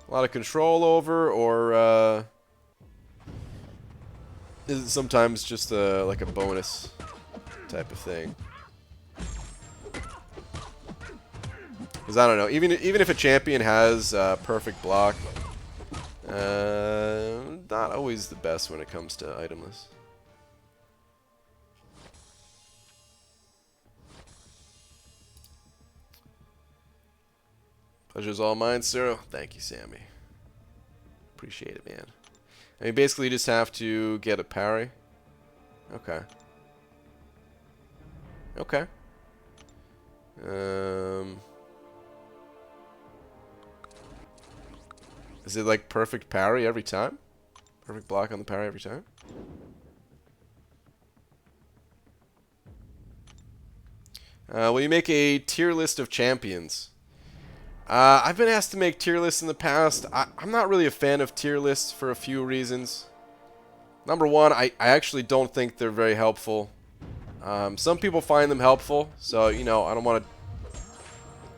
[SPEAKER 1] a lot of control over, or is it sometimes just like a bonus type of thing? Because I don't know. Even if a champion has perfect block, not always the best when it comes to itemless. Pleasure's all mine, sir. Thank you, Sammy. Appreciate it, man. And you basically just have to get a parry. Okay. Okay. Is it like perfect parry every time? Perfect block on the parry every time? Will you make a tier list of champions? I've been asked to make tier lists in the past. I'm not really a fan of tier lists for a few reasons. Number one, I actually don't think they're very helpful. Some people find them helpful, so, you know, I don't want to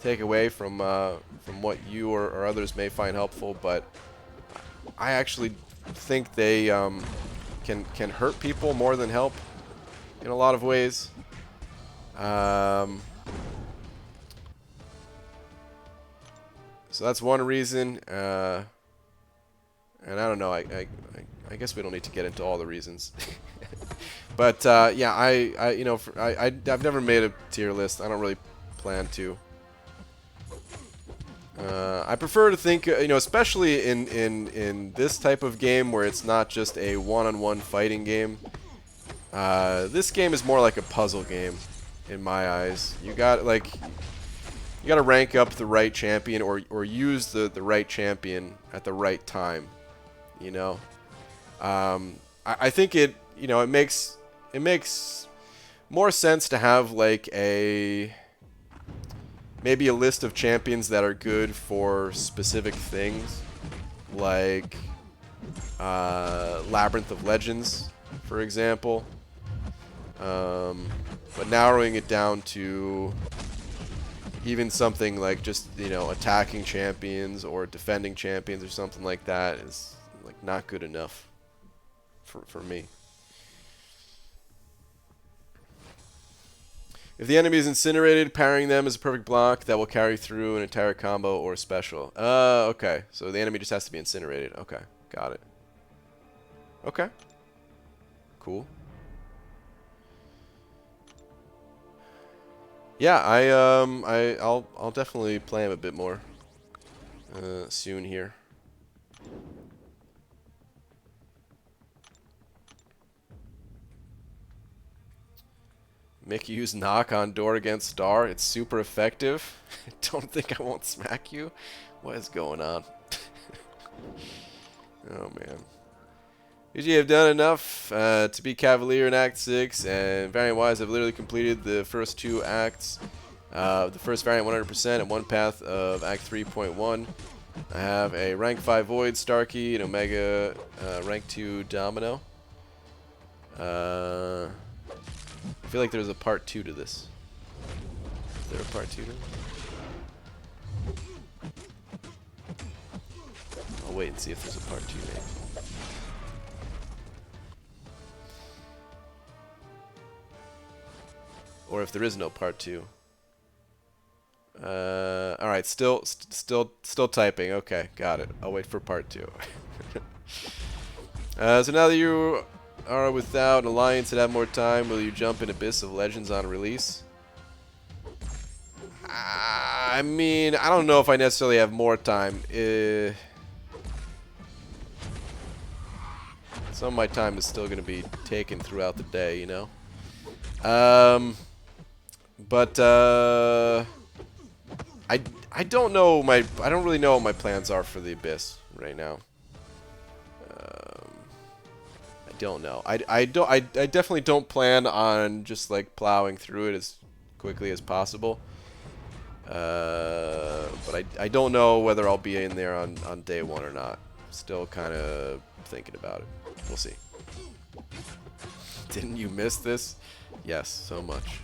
[SPEAKER 1] take away from what you or others may find helpful, but I actually think they can hurt people more than help in a lot of ways. So that's one reason, and I don't know. I guess we don't need to get into all the reasons, but yeah, I've never made a tier list. I don't really plan to. I prefer to think, you know, especially in this type of game where it's not just a one-on-one fighting game. This game is more like a puzzle game, in my eyes. You got to rank up the right champion, or use the right champion at the right time. You know, I think it makes it makes more sense to have like maybe a list of champions that are good for specific things, like Labyrinth of Legends, for example. But narrowing it down to even something like just, you know, attacking champions or defending champions or something like that is like not good enough for me. If the enemy is incinerated, parrying them is a perfect block that will carry through an entire combo or special. Okay. So the enemy just has to be incinerated. Okay. Got it. Okay. Cool. Yeah, I'll definitely play him a bit more soon here. Make you use knock on door against star. It's super effective. Don't think I won't smack you. What is going on? Oh man. Usually I've done enough to be Cavalier in Act 6, and variant-wise I've literally completed the first 2 acts. The first variant 100% and 1 path of Act 3.1. I have a rank 5 Void, Starkey, and Omega rank 2 Domino. I feel like there's a part 2 to this. Is there a part 2 to this? I'll wait and see if there's a part 2 maybe. Or if there is no part 2. All right, still typing. Okay, got it. I'll wait for part 2. So now that you are without an alliance and have more time, will you jump in Abyss of Legends on release? I mean, I don't know if I necessarily have more time. Some of my time is still going to be taken throughout the day, you know. But I don't know I don't really know what my plans are for the Abyss right now. I don't know. I definitely don't plan on just like plowing through it as quickly as possible. But I don't know whether I'll be in there on day 1 or not. Still kind of thinking about it. We'll see. Didn't you miss this? Yes, so much.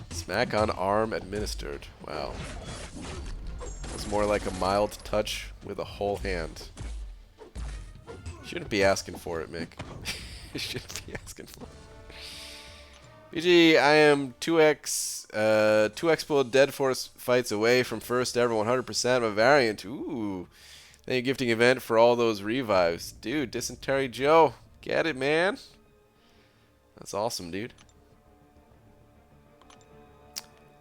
[SPEAKER 1] Smack on arm administered. Wow. It's more like a mild touch with a whole hand. Shouldn't be asking for it, Mick. You shouldn't be asking for it. BG, I am 2x Expo Dead Force fights away from first ever 100% of a variant. Ooh. Thank you, gifting event, for all those revives. Dude, Dysentery Joe. Get it, man. That's awesome, dude.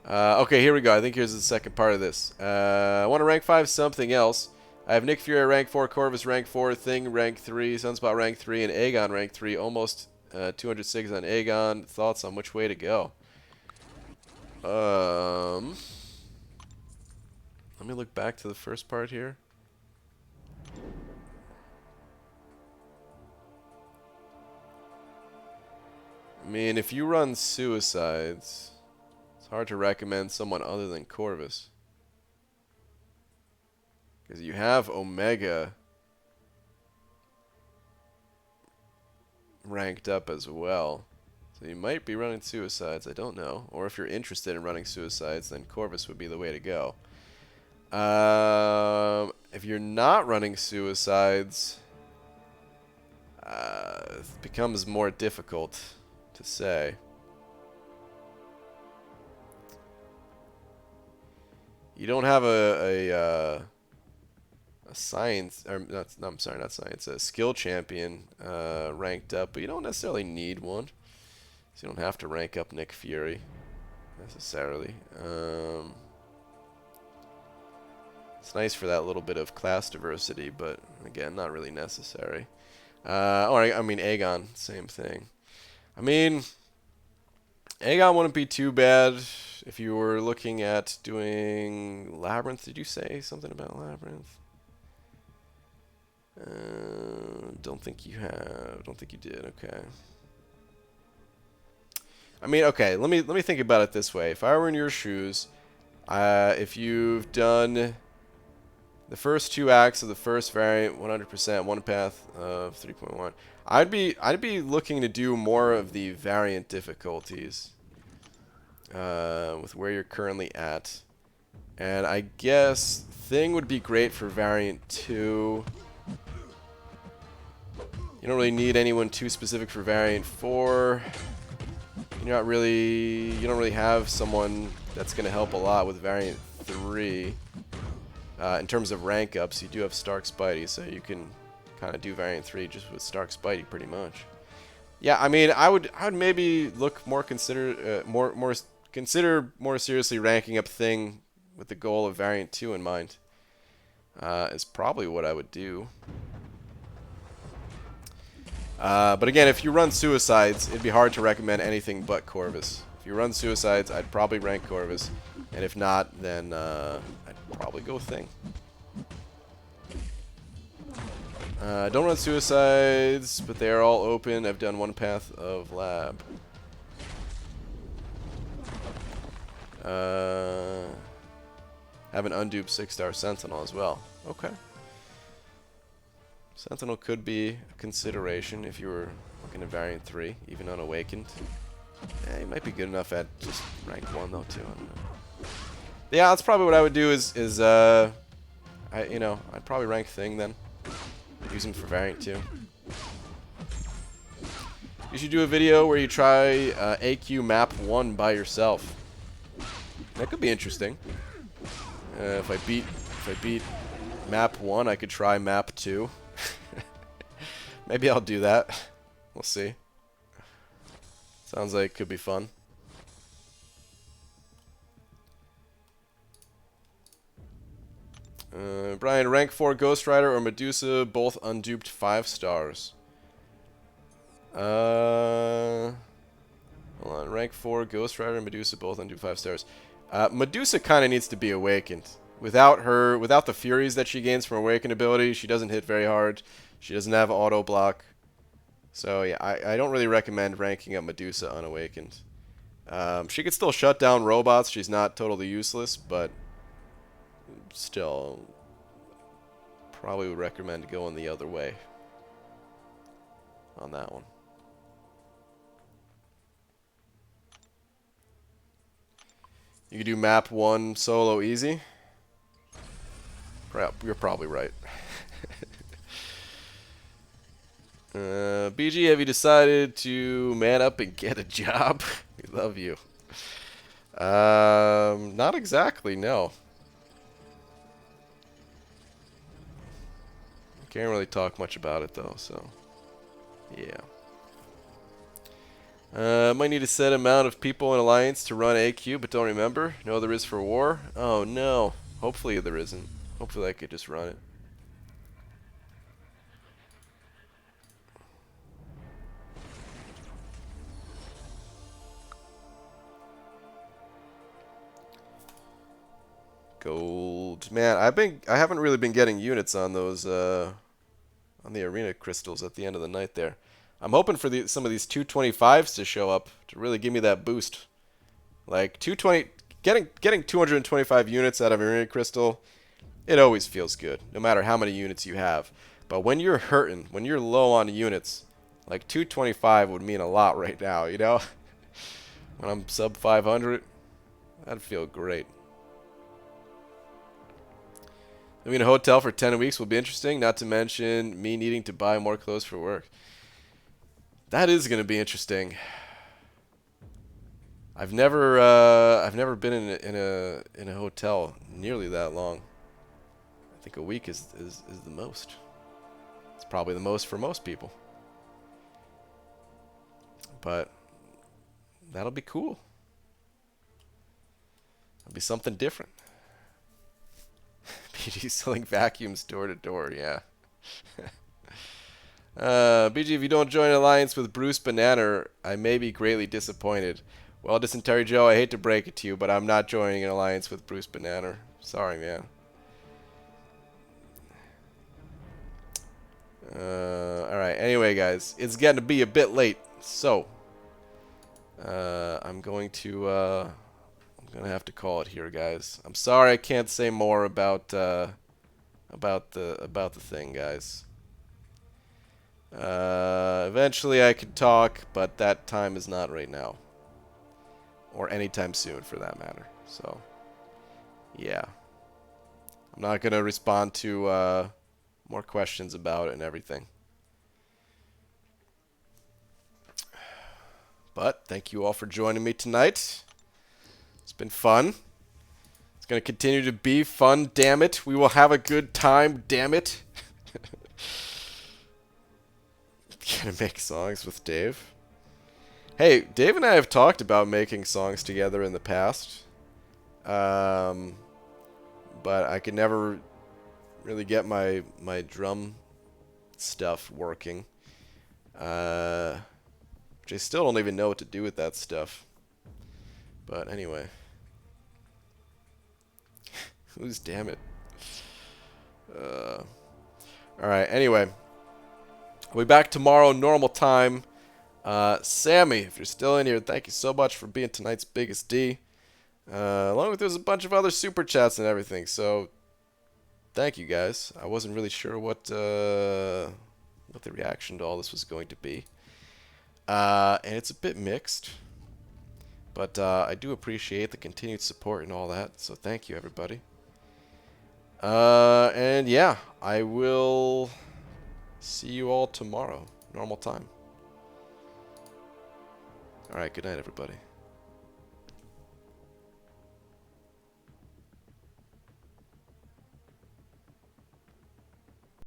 [SPEAKER 1] Okay, here we go. I think here's the second part of this. I want to rank 5 something else. I have Nick Fury rank 4, Corvus rank 4, Thing rank 3, Sunspot rank 3, and Aegon rank 3. Almost 200 SIGs on Aegon. Thoughts on which way to go? Let me look back to the first part here. I mean, if you run Suicides, it's hard to recommend someone other than Corvus. Because you have Omega ranked up as well. So you might be running Suicides, I don't know. Or if you're interested in running Suicides, then Corvus would be the way to go. If you're not running Suicides, it becomes more difficult to say. You don't have a science, or not, I'm sorry, not science, a skill champion ranked up, but you don't necessarily need one. So you don't have to rank up Nick Fury necessarily. It's nice for that little bit of class diversity, but again, not really necessary. Or I mean, Aegon, same thing. I mean, Aegon wouldn't be too bad if you were looking at doing Labyrinth. Did you say something about Labyrinth? Don't think you have. Don't think you did. Okay. I mean, okay. Let me think about it this way. If I were in your shoes, if you've done the first 2 acts of the first variant, 100%, one path of 3.1, I'd be looking to do more of the variant difficulties with where you're currently at. And I guess Thing would be great for variant 2. You don't really need anyone too specific for variant 4. You don't really have someone that's going to help a lot with variant 3. In terms of rank ups, you do have Stark Spidey, so you can kind of do variant 3 just with Stark Spidey pretty much. Yeah, I mean, I would maybe look more consider more seriously ranking up Thing with the goal of variant 2 in mind. Is probably what I would do. But again, if you run Suicides, it'd be hard to recommend anything but Corvus. If you run Suicides, I'd probably rank Corvus. And if not, then I'd probably go Thing. Don't run Suicides, but they are all open. I've done one path of Lab. Have an unduped 6-star Sentinel as well. Okay. Sentinel could be a consideration if you were looking at variant 3, even unawakened. Yeah, he might be good enough at just rank 1 though too. I don't know. Yeah, that's probably what I would do. I'd probably rank Thing then. Use him for variant 2. You should do a video where you try AQ map 1 by yourself. That could be interesting. If I beat map 1, I could try map 2. Maybe I'll do that. We'll see. Sounds like it could be fun. Brian, rank 4 Ghost Rider or Medusa, both unduped 5 stars. Hold on. Rank 4 Ghost Rider and Medusa, both unduped 5 stars. Medusa kind of needs to be awakened. Without the Furies that she gains from Awakened ability, she doesn't hit very hard. She doesn't have auto block. So yeah, I don't really recommend ranking up Medusa unawakened. She could still shut down robots. She's not totally useless, but still probably would recommend going the other way on that one. You could do map 1 solo easy. You're probably right. BG, have you decided to man up and get a job? We love you. Not exactly, no. Can't really talk much about it though, so yeah. Might need a set amount of people in Alliance to run AQ, but don't remember. No, there is for War. Oh no. Hopefully there isn't. Hopefully I could just run it. Gold. Man, I haven't really been getting units on those on the arena crystals at the end of the night there. I'm hoping for some of these 225s to show up to really give me that boost. Like 220, getting 225 units out of arena crystal, it always feels good, no matter how many units you have. But when you're hurting, when you're low on units, like 225 would mean a lot right now, you know? When I'm sub 500, that'd feel great. Living in a hotel for 10 weeks will be interesting, not to mention me needing to buy more clothes for work. That is going to be interesting. I've never been in a hotel nearly that long. I think a week is the most. It's probably the most for most people. But that'll be cool. It'll be something different. BG selling vacuums door to door, yeah. BG, if you don't join an alliance with Bruce Banana, I may be greatly disappointed. Well, Dysentery Joe, I hate to break it to you, but I'm not joining an alliance with Bruce Banana. Sorry, man. Alright, anyway, guys. It's getting to be a bit late. So, I'm going to have to call it here, guys. I'm sorry I can't say more about the thing, guys. Eventually I could talk, but that time is not right now. Or anytime soon, for that matter. So, yeah. I'm not going to respond to more questions about it and everything. But thank you all for joining me tonight. It's been fun. It's going to continue to be fun, damn it. We will have a good time, damn it. Gonna make songs with Dave. Hey, Dave and I have talked about making songs together in the past. But I could never really get my drum stuff working. Which I still don't even know what to do with that stuff. But anyway. Who's damn it? Alright, anyway. We'll be back tomorrow, normal time. Sammy, if you're still in here, thank you so much for being tonight's biggest D. Along with there's a bunch of other super chats and everything, so thank you guys. I wasn't really sure what the reaction to all this was going to be. And it's a bit mixed. But I do appreciate the continued support and all that, so thank you everybody. And yeah, I will see you all tomorrow, normal time. Alright, good night everybody.